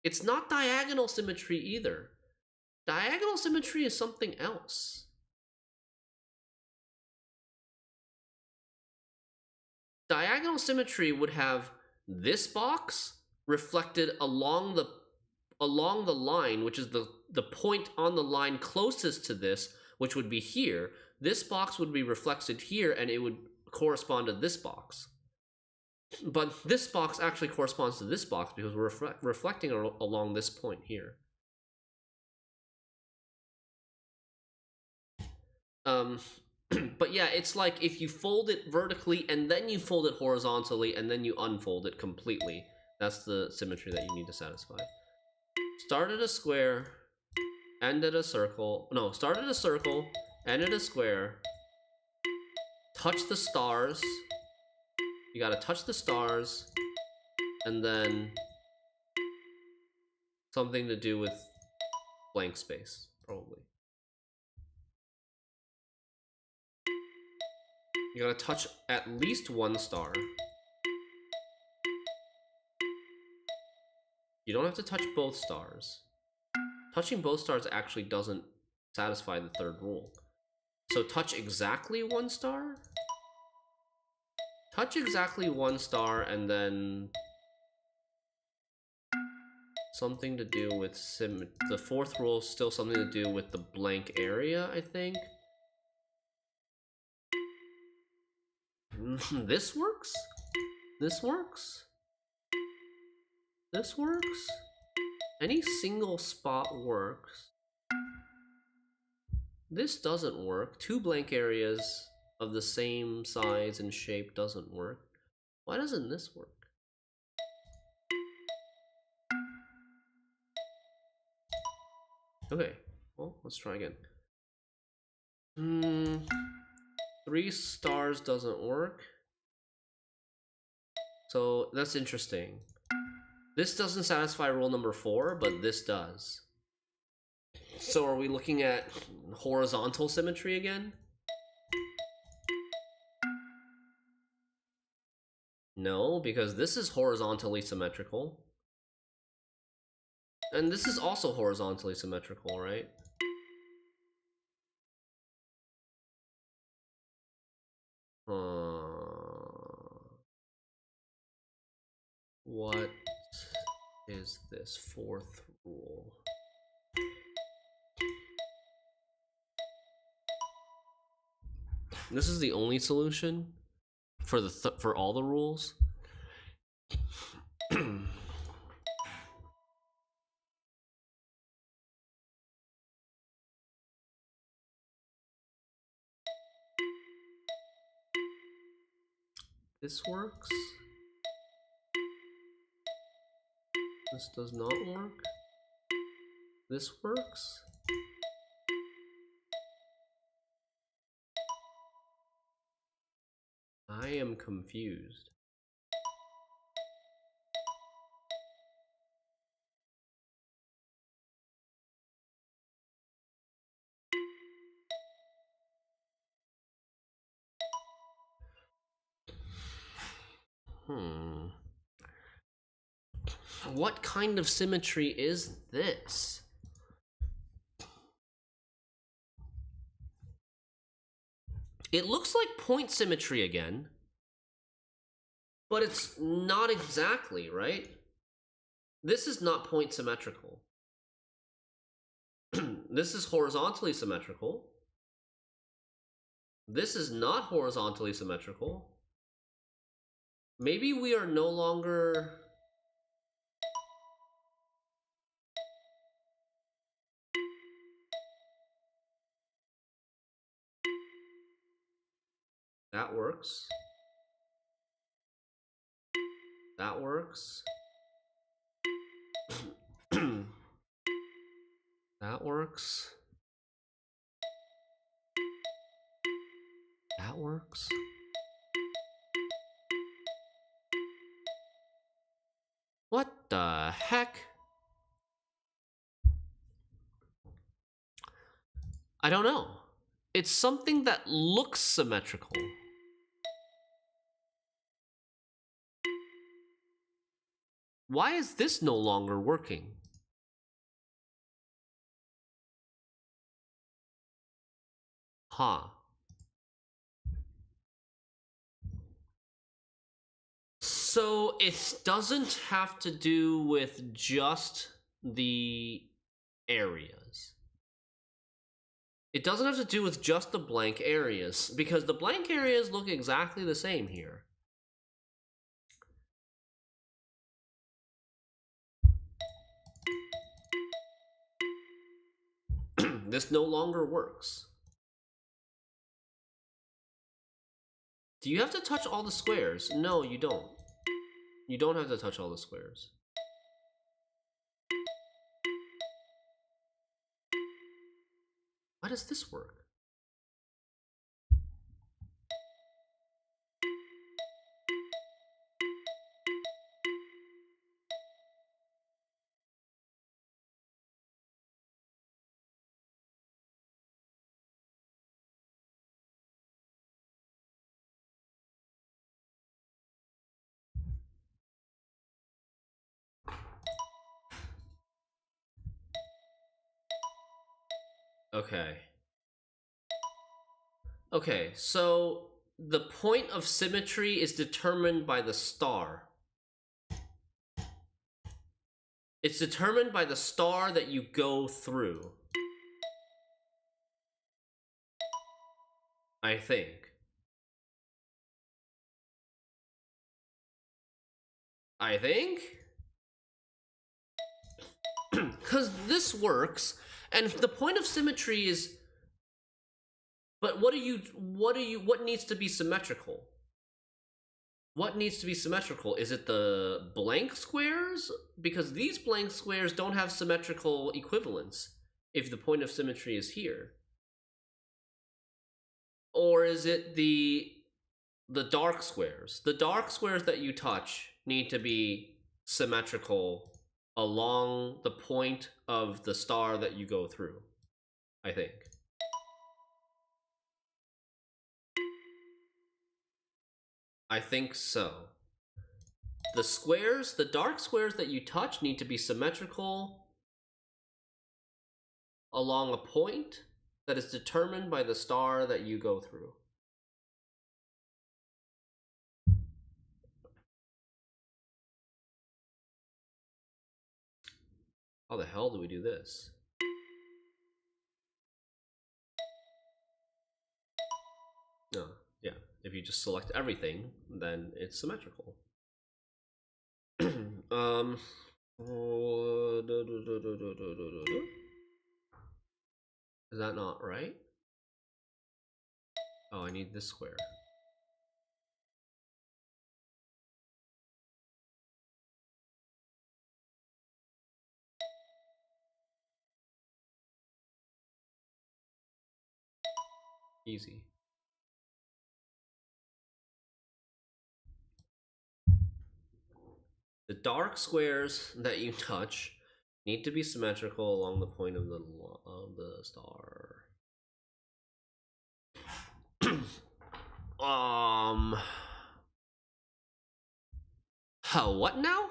Speaker 1: It's not diagonal symmetry either. Diagonal symmetry is something else. Diagonal symmetry would have this box reflected along the line, which is the point on the line closest to this, which would be here. This box would be reflected here, and it would correspond to this box. But this box actually corresponds to this box because we're reflecting along this point here. But yeah, it's like if you fold it vertically and then you fold it horizontally and then you unfold it completely. That's the symmetry that you need to satisfy. Start at a square, end at a circle. No, start at a circle, end at a square. Touch the stars. You gotta touch the stars. And then something to do with blank space, probably. You gotta touch at least one star. You don't have to touch both stars. Touching both stars actually doesn't satisfy the third rule. So touch exactly one star? Touch exactly one star and then something to do with the fourth rule is still something to do with the blank area, I think. This works? This works? This works? Any single spot works. This doesn't work. Two blank areas of the same size and shape doesn't work. Why doesn't this work? Okay, well, let's try again. 3 stars doesn't work. So that's interesting. This doesn't satisfy rule number 4, but this does. So are we looking at horizontal symmetry again? No, because this is horizontally symmetrical. And this is also horizontally symmetrical, right? What is this fourth rule? This is the only solution for for all the rules. This works. This does not work. This works. I am confused. What kind of symmetry is this? It looks like point symmetry again, but it's not exactly, right? This is not point symmetrical. This is horizontally symmetrical. This is not horizontally symmetrical. Maybe we are no longer... That works. That works. That works. That works. What the heck? I don't know. It's something that looks symmetrical. Why is this no longer working? Huh. So it doesn't have to do with just the areas. It doesn't have to do with just the blank areas, because the blank areas look exactly the same here. This no longer works. Do you have to touch all the squares? No, you don't. You don't have to touch all the squares. Why does this work? Okay. Okay, so the point of symmetry is determined by the star. It's determined by the star that you go through. I think. Because this works, and the point of symmetry is... But what needs to be symmetrical? What needs to be symmetrical? Is it the blank squares? Because these blank squares don't have symmetrical equivalents if the point of symmetry is here. Or is it the dark squares? The dark squares that you touch need to be symmetrical along the point of the star that you go through, I think. I think so. The squares, the dark squares that you touch need to be symmetrical along a point that is determined by the star that you go through. How the hell do we do this? No, yeah. If you just select everything, then it's symmetrical. Is that not right? Oh, I need this square. Easy. The dark squares that you touch need to be symmetrical along the point of the star. What now?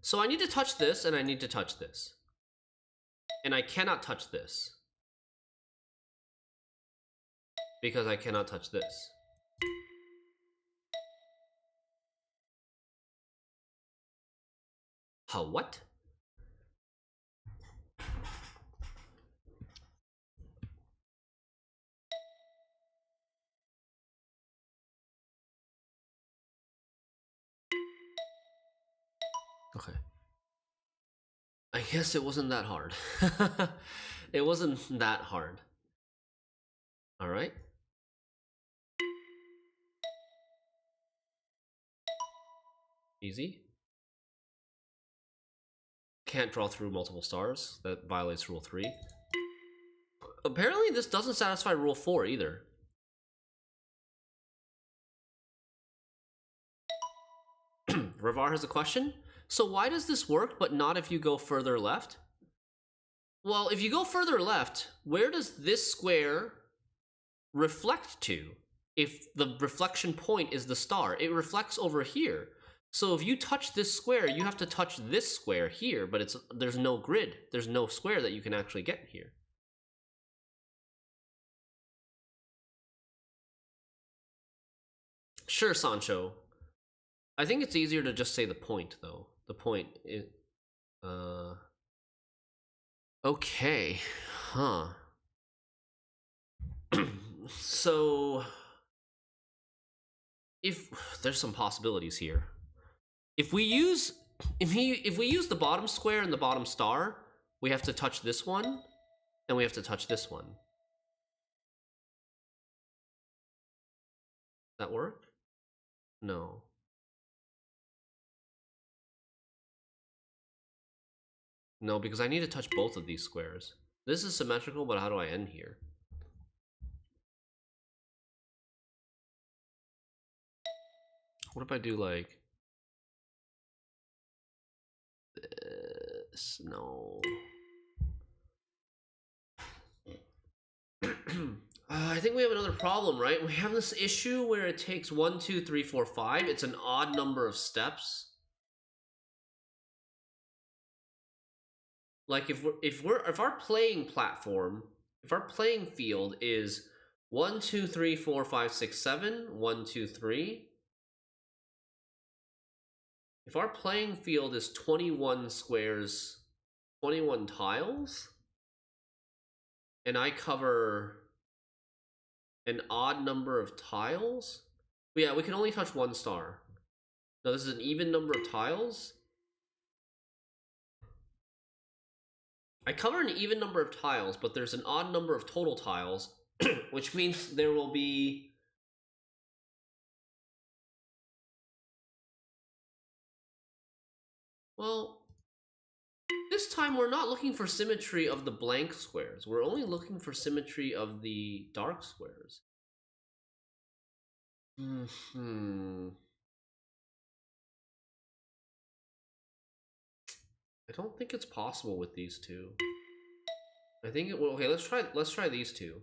Speaker 1: So I need to touch this, and I need to touch this. And I cannot touch this. Because I cannot touch this. What? Okay. I guess it wasn't that hard. It wasn't that hard. All right. Easy. Can't draw through multiple stars. That violates rule 3. Apparently this doesn't satisfy rule 4 either. Ravar has a question. So why does this work, but not if you go further left? Well, if you go further left, where does this square reflect to? If the reflection point is the star, it reflects over here. So if you touch this square, you have to touch this square here, but there's no grid. There's no square that you can actually get here. Sure, Sancho. I think it's easier to just say the point, though. The point is... Okay. Huh. So... if... There's some possibilities here. If we use the bottom square and the bottom star, we have to touch this one, and we have to touch this one. That work? No. No, because I need to touch both of these squares. This is symmetrical, but how do I end here? What if I do like this? No. I think we have another problem, right? We have this issue where it takes 1, 2, 3, 4, 5. It's an odd number of steps. Like if our playing platform, if our playing field is 1, 2, 3, 4, 5, 6, 7, 1, 2, 3. If our playing field is 21 squares, 21 tiles, and I cover an odd number of tiles, but yeah, we can only touch 1 star. No, this is an even number of tiles. I cover an even number of tiles, but there's an odd number of total tiles, which means there will be... Well, this time we're not looking for symmetry of the blank squares. We're only looking for symmetry of the dark squares. I don't think it's possible with these two. I think it will. Okay, let's try these two.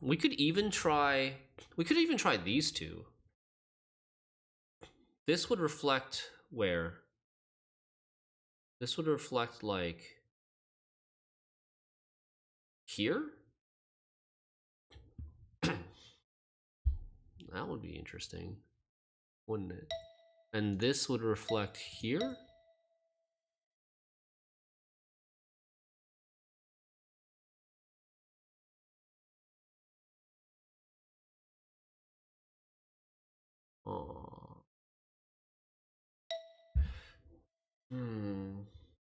Speaker 1: We could even try these two. This would reflect where? This would reflect like here? That would be interesting, wouldn't it? And this would reflect here?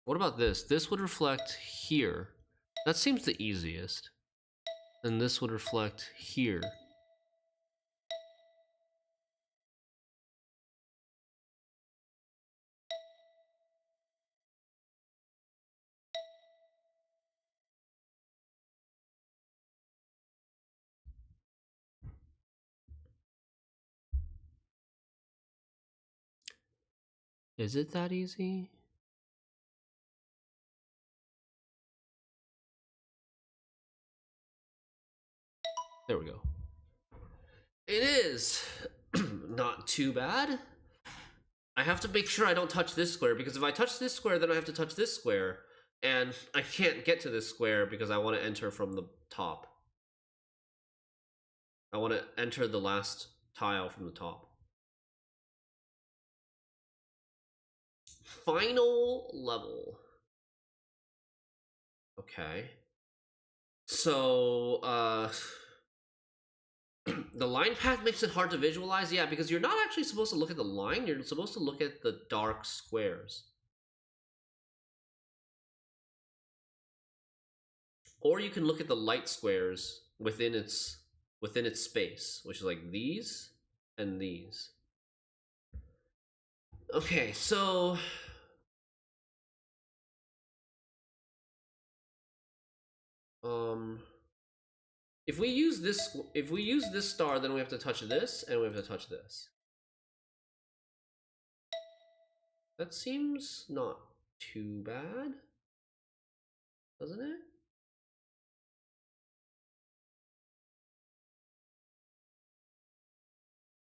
Speaker 1: What about this? This would reflect here. That seems the easiest. And this would reflect here. Is it that easy? There we go. It is not too bad. I have to make sure I don't touch this square, because if I touch this square, then I have to touch this square, and I can't get to this square because I want to enter from the top. I want to enter the last tile from the top. Final level. Okay. So, the line path makes it hard to visualize. Yeah, because you're not actually supposed to look at the line. You're supposed to look at the dark squares. Or you can look at the light squares within its space, which is like these and these. Okay, so if we use this star, then we have to touch this and we have to touch this. That seems not too bad, doesn't it?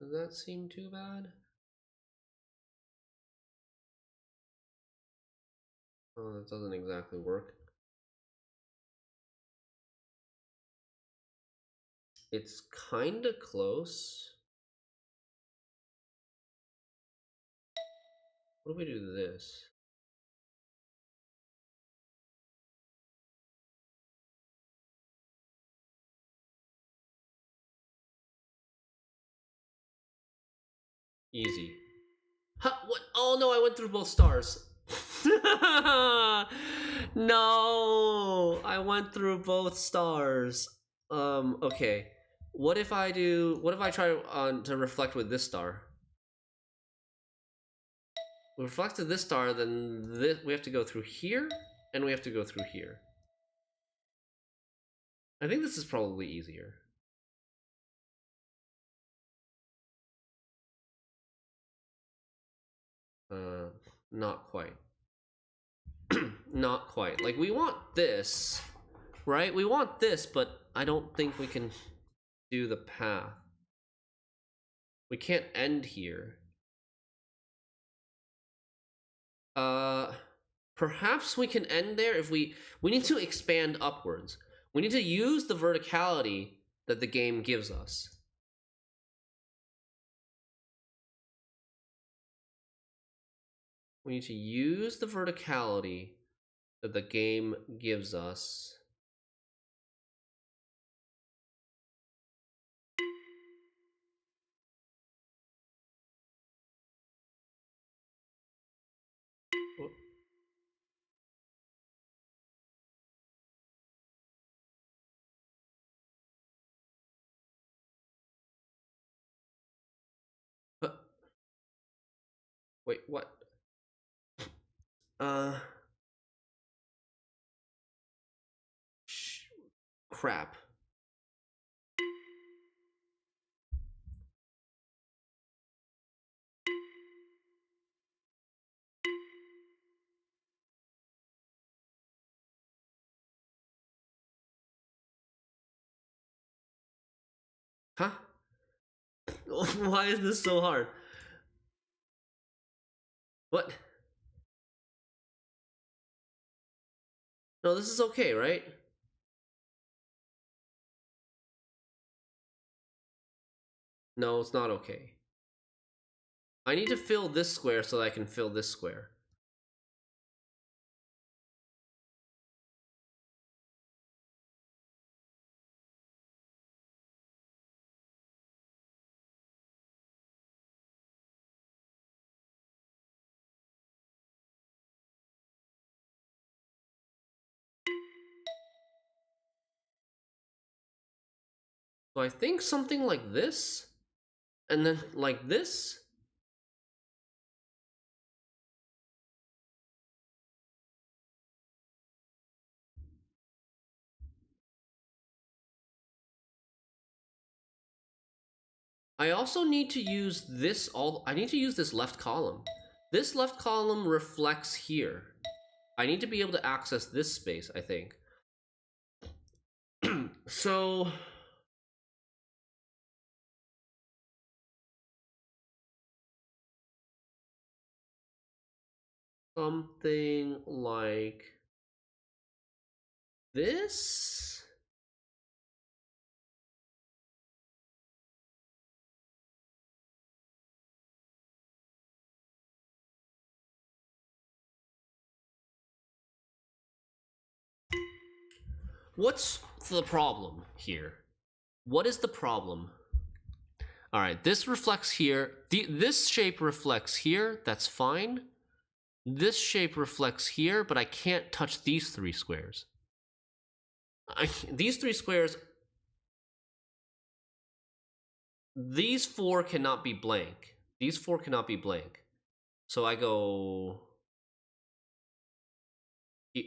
Speaker 1: Does that seem too bad? Oh, that doesn't exactly work. It's kind of close. What do we do to this? Easy. Huh, what? Oh no, I went through both stars. No, I went through both stars. Okay. What if I try to reflect with this star? We reflect to this star, then we have to go through here, and we have to go through here. I think this is probably easier. Not quite. Not quite. Like, we want this, right? We want this, but I don't think we can do the path. We can't end here. Perhaps we can end there if we need to expand upwards. We need to use the verticality that the game gives us. We need to use the verticality that the game gives us. Wait, what? Crap. Huh? Why is this so hard? What? No, this is okay, right? No, it's not okay. I need to fill this square so that I can fill this square. So I think something like this, and then like this. I also need to use this I need to use this left column. This left column reflects here. I need to be able to access this space, I think. So something like this. What's the problem here? What is the problem? All right, this reflects here. This shape reflects here. That's fine. This shape reflects here, but I can't touch these three squares. These three squares, these four cannot be blank. These four cannot be blank. So I go,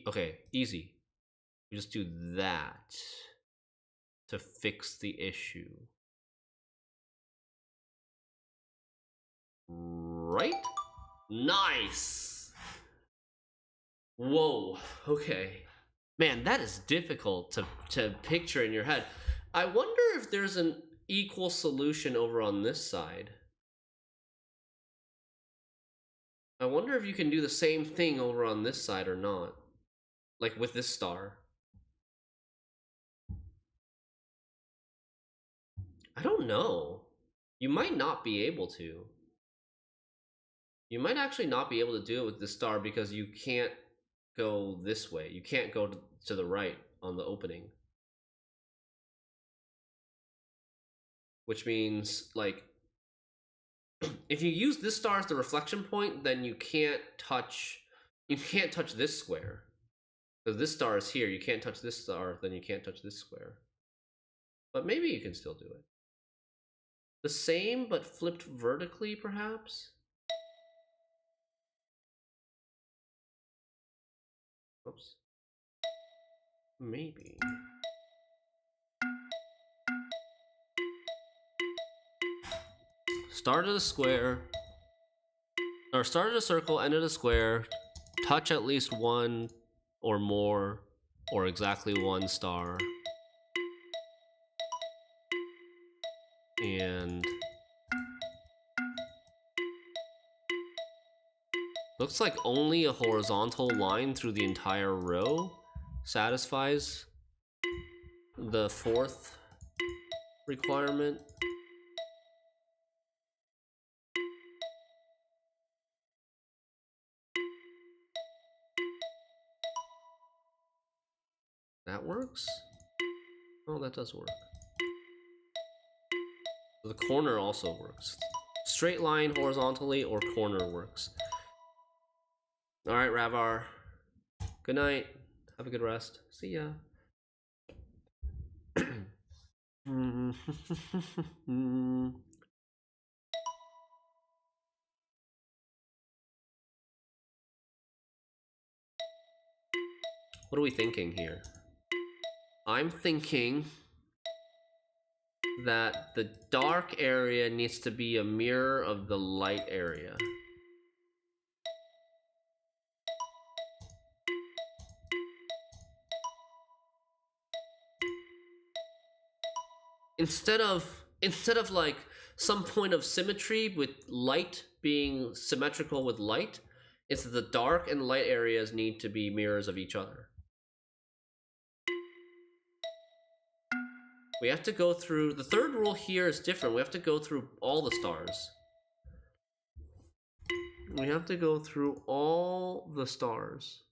Speaker 1: okay, easy. We just do that to fix the issue. Right? Nice! Whoa, okay. Man, that is difficult to picture in your head. I wonder if there's an equal solution over on this side. I wonder if you can do the same thing over on this side or not. Like with this star. I don't know. You might not be able to. You might actually not be able to do it with this star because you can't go this way. You can't go to the right on the opening. Which means, like, if you use this star as the reflection point, then you can't touch this square. Because this star is here, you can't touch this star, then you can't touch this square. But maybe you can still do it. The same, but flipped vertically, perhaps? Oops. Maybe. Start at a square, or start at a circle, end at a square, touch at least one or more, or exactly one star. And looks like only a horizontal line through the entire row satisfies the fourth requirement. That works? Oh, that does work. The corner also works. Straight line horizontally or corner works. All right, Ravar. Good night. Have a good rest. See ya. What are we thinking here? I'm thinking that the dark area needs to be a mirror of the light area. Instead of like some point of symmetry with light being symmetrical with light, it's that the dark and light areas need to be mirrors of each other. We have to go through, the third rule here is different. We have to go through all the stars. We have to go through all the stars.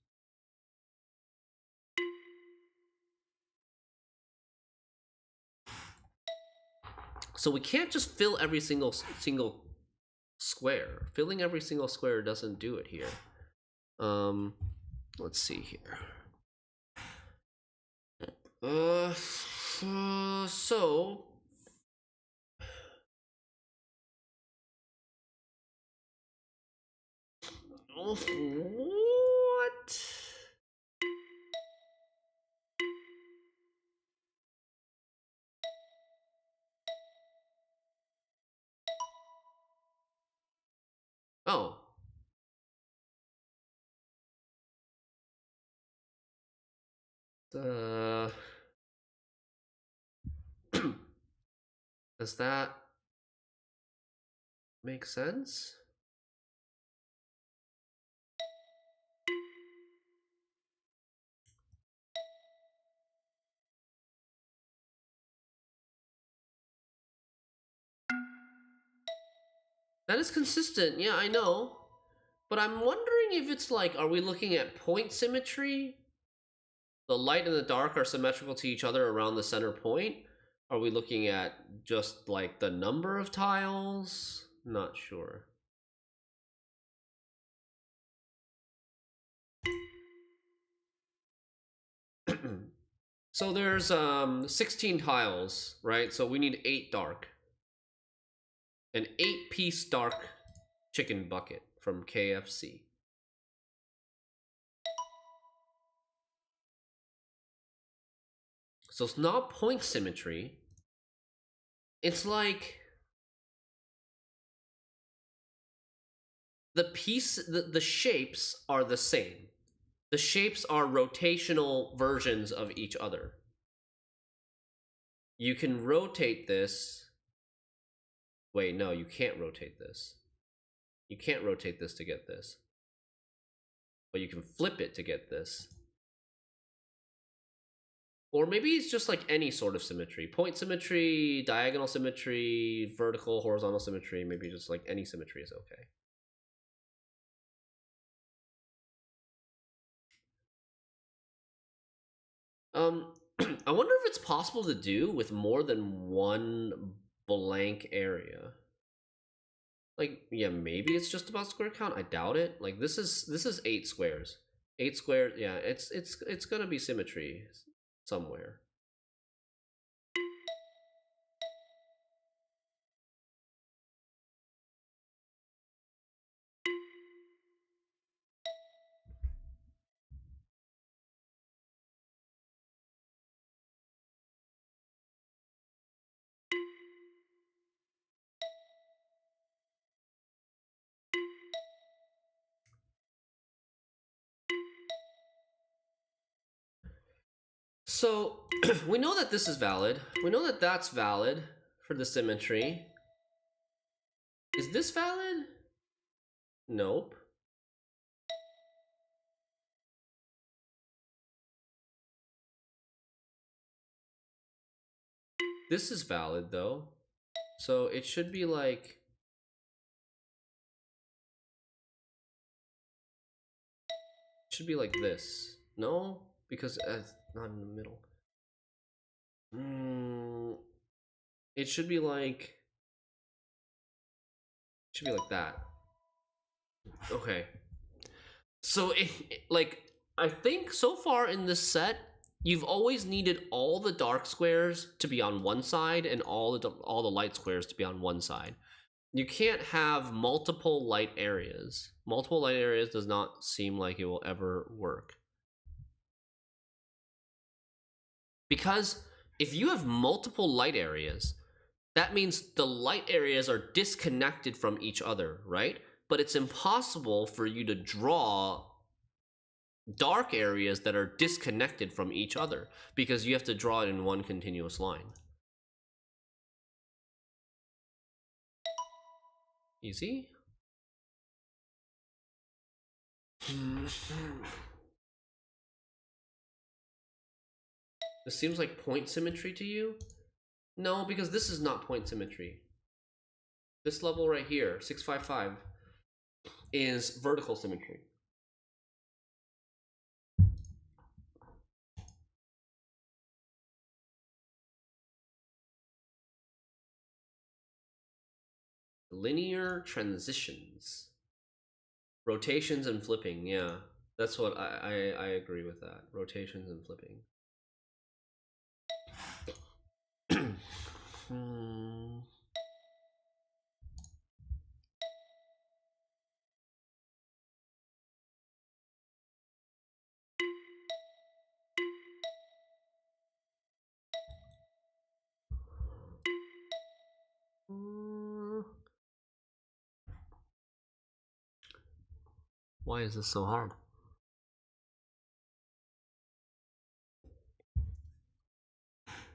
Speaker 1: So we can't just fill every single square. Filling every single square doesn't do it here. Let's see here. So what? Oh. Does that make sense? That is consistent, yeah, I know. But I'm wondering if it's like, are we looking at point symmetry? The light and the dark are symmetrical to each other around the center point? Are we looking at just like the number of tiles? Not sure. So there's 16 tiles, right? So we need 8 dark. An 8-piece dark chicken bucket from KFC. So it's not point symmetry. It's like the shapes are the same. The shapes are rotational versions of each other. You can rotate this. Wait, no, you can't rotate this. You can't rotate this to get this. But you can flip it to get this. Or maybe it's just like any sort of symmetry. Point symmetry, diagonal symmetry, vertical, horizontal symmetry. Maybe just like any symmetry is okay. I wonder if it's possible to do with more than one blank area. Like, yeah, maybe it's just about square count. I doubt it. Like this is 8 squares. 8 squares, yeah, it's gonna be symmetry somewhere. So we know that this is valid. We know that that's valid for the symmetry. Is this valid? Nope. This is valid though. So it should be like... It should be like this. No? Because it's not in the middle. It should be like... It should be like that. Okay. So, like, I think so far in this set, you've always needed all the dark squares to be on one side and all the light squares to be on one side. You can't have multiple light areas. Multiple light areas does not seem like it will ever work. Because if you have multiple light areas, that means the light areas are disconnected from each other, right? But it's impossible for you to draw dark areas that are disconnected from each other because you have to draw it in one continuous line. Easy? This seems like point symmetry to you? No, because this is not point symmetry. This level right here, 655, is vertical symmetry. Linear transitions. Rotations and flipping, yeah. That's what I agree with that. Rotations and flipping. Why is this so hard?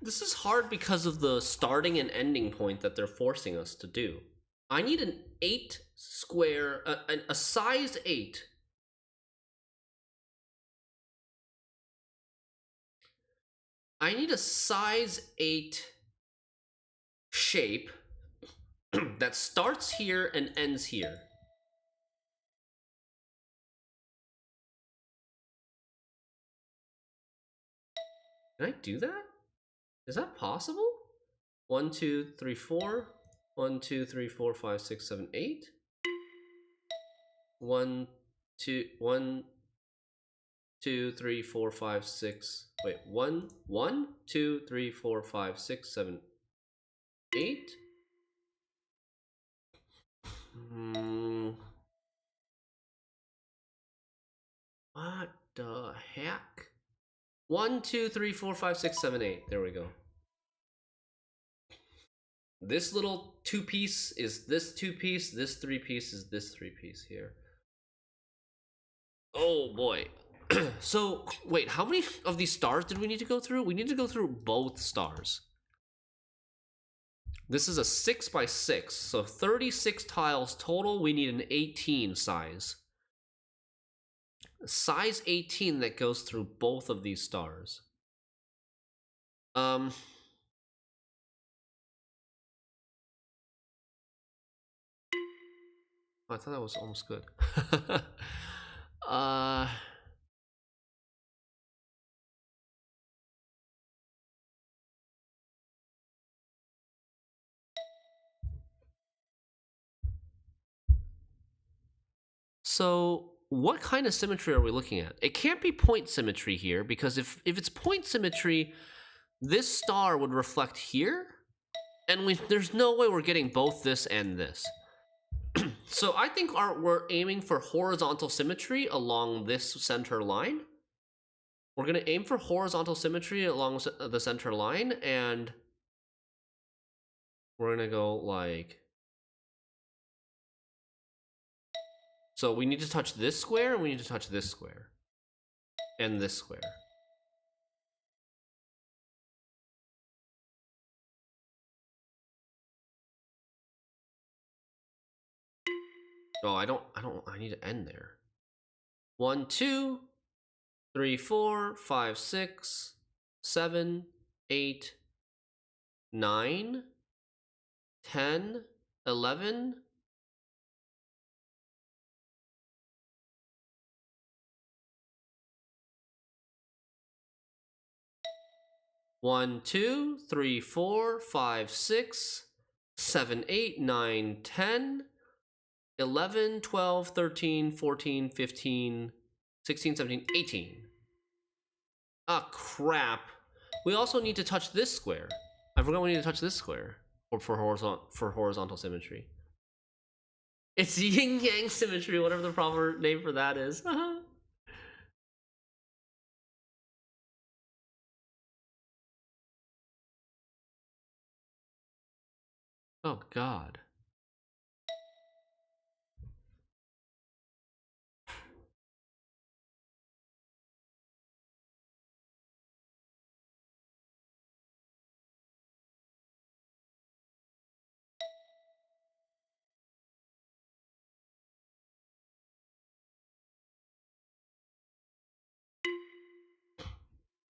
Speaker 1: This is hard because of the starting and ending point that they're forcing us to do. I need an 8 square, a size 8. I need a size 8 shape that starts here and ends here. Can I do that? Is that possible? 1, 2, 3, 4. 1, 2, 3, 4, 5, 6, 7, 8. 1, 2, 1, 2, 3, 4, 5, 6. Wait, 1, 1, 2, 3, 4, 5, 6, 7, 8. What the heck? 1, 2, 3, 4, 5, 6, 7, 8. There we go. This little 2-piece is this 2-piece. This 3-piece is this 3-piece here. Oh boy. So, wait, how many of these stars did we need to go through? We need to go through both stars. This is a 6x6, so 36 tiles total. We need an 18 size. Size 18 that goes through both of these stars. I thought that was almost good. So what kind of symmetry are we looking at? It can't be point symmetry here, because if it's point symmetry, this star would reflect here, and there's no way we're getting both this and this. So I think we're aiming for horizontal symmetry along this center line. We're going to aim for horizontal symmetry along the center line, and we're going to go like... So we need to touch this square, and we need to touch this square. And this square. Oh, I need to end there. 1, 2, 3, 4, 5, 6, 7, 8, 9, 10, 11. One, 2, 3, 4, 5, 6, 7, 8, 9, 10, 11, 12, 13, 14, 15, 16, 17, 18. Ah, crap. We also need to touch this square. I forgot we need to touch this square for horizontal symmetry. It's yin-yang symmetry, whatever the proper name for that is. Oh, God.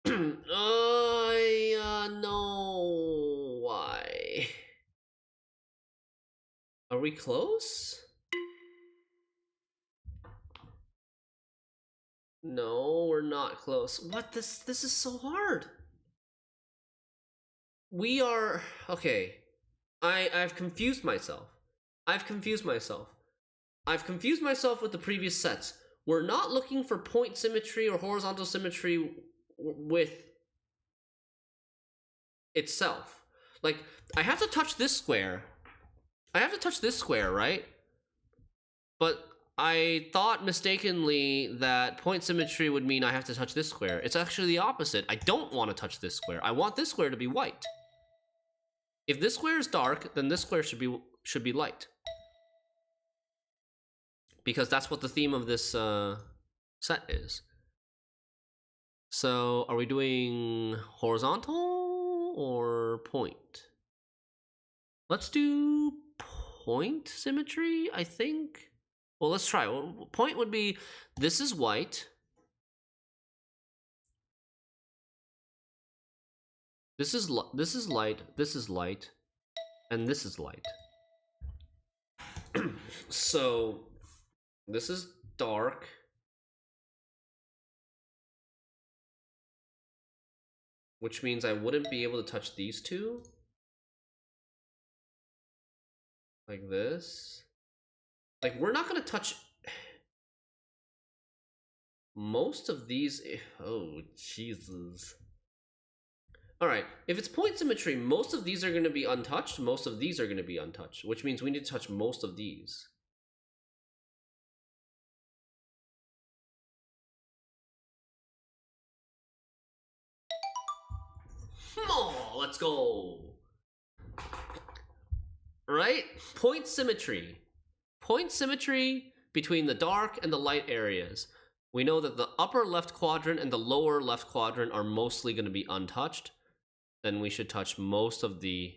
Speaker 1: I know why. Are we close? No, we're not close. What? This is so hard. We are okay. I've confused myself. I've confused myself. I've confused myself with the previous sets. We're not looking for point symmetry or horizontal symmetry with itself. Like, I have to touch this square. I have to touch this square, right? But I thought mistakenly that point symmetry would mean I have to touch this square. It's actually the opposite. I don't want to touch this square. I want this square to be white. If this square is dark, then this square should be light. Because that's what the theme of this set is. So, are we doing horizontal or point? Let's do point symmetry, I think. Well, let's try. Point would be, this is white. This is light, this is light, and this is light. So, this is dark. Which means I wouldn't be able to touch these two. Like this. Like, we're not gonna touch most of these. Oh, Jesus. Alright, if it's point symmetry, most of these are gonna be untouched, most of these are gonna be untouched, which means we need to touch most of these. Oh, let's go. Right? Point symmetry. Point symmetry between the dark and the light areas. We know that the upper left quadrant and the lower left quadrant are mostly going to be untouched. Then we should touch most of the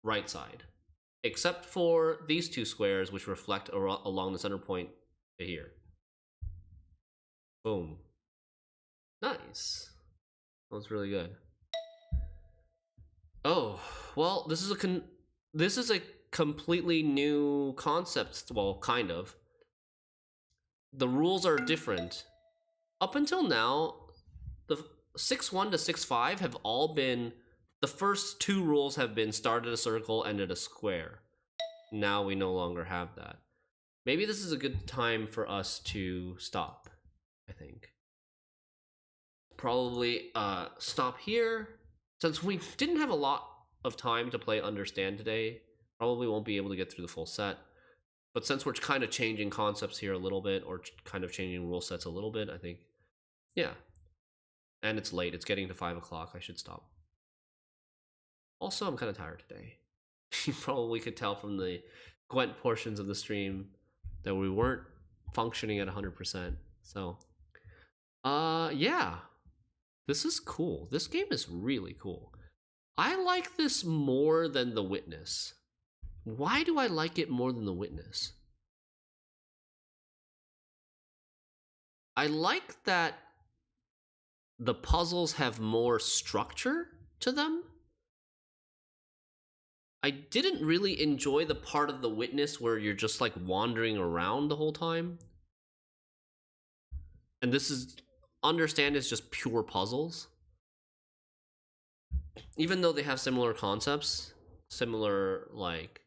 Speaker 1: right side. Except for these two squares, which reflect along the center point to here. Boom. Nice. That was really good. Oh, well, this is a completely new concept. Well, kind of. The rules are different. Up until now, the 6-1 to 6-5 have all been, the first two rules have been start at a circle, end at a square. Now we no longer have that. Maybe this is a good time for us to stop, I think. Probably stop here. Since we didn't have a lot of time to play Understand today, probably won't be able to get through the full set. But since we're kind of changing concepts here a little bit, or kind of changing rule sets a little bit, I think, yeah. And it's late. It's getting to 5 o'clock. I should stop. Also, I'm kind of tired today. You probably could tell from the Gwent portions of the stream that we weren't functioning at 100%. So, yeah. This is cool. This game is really cool. I like this more than The Witness. Why do I like it more than The Witness? I like that the puzzles have more structure to them. I didn't really enjoy the part of The Witness where you're just like wandering around the whole time. And this is, Understand, is just pure puzzles. Even though they have similar concepts, similar like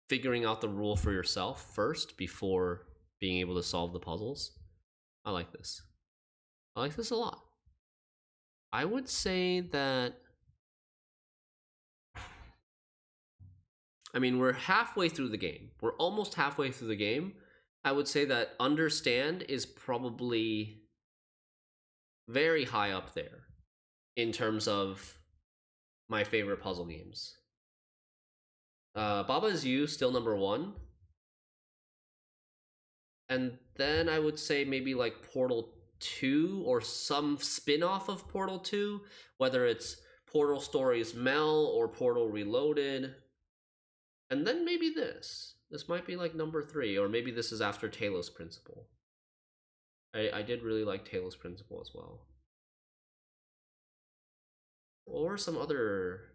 Speaker 1: figuring out the rule for yourself first before being able to solve the puzzles. I like this. I like this a lot. I would say that, I mean, we're halfway through the game. We're almost halfway through the game. I would say that Understand is probably very high up there in terms of my favorite puzzle games. Baba Is You, still number one. And then I would say maybe like Portal 2 or some spin-off of Portal 2, whether it's Portal Stories Mel or Portal Reloaded. And then maybe this. This might be like number 3, or maybe this is after Talos Principle. I did really like Talos Principle as well. Or some other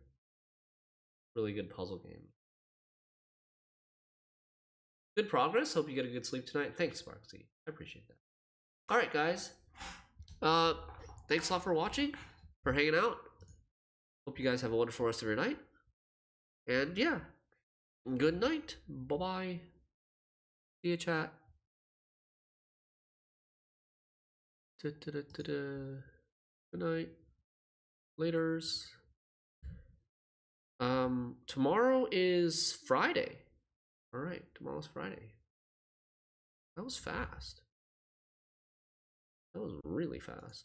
Speaker 1: really good puzzle game. Good progress. Hope you get a good sleep tonight. Thanks, Sparksy. I appreciate that. All right, guys. Thanks a lot for watching, for hanging out. Hope you guys have a wonderful rest of your night. And yeah, good night. Bye-bye. See you, chat. Good night. Laters. Tomorrow is Friday. All right, tomorrow's Friday. That was fast. That was really fast.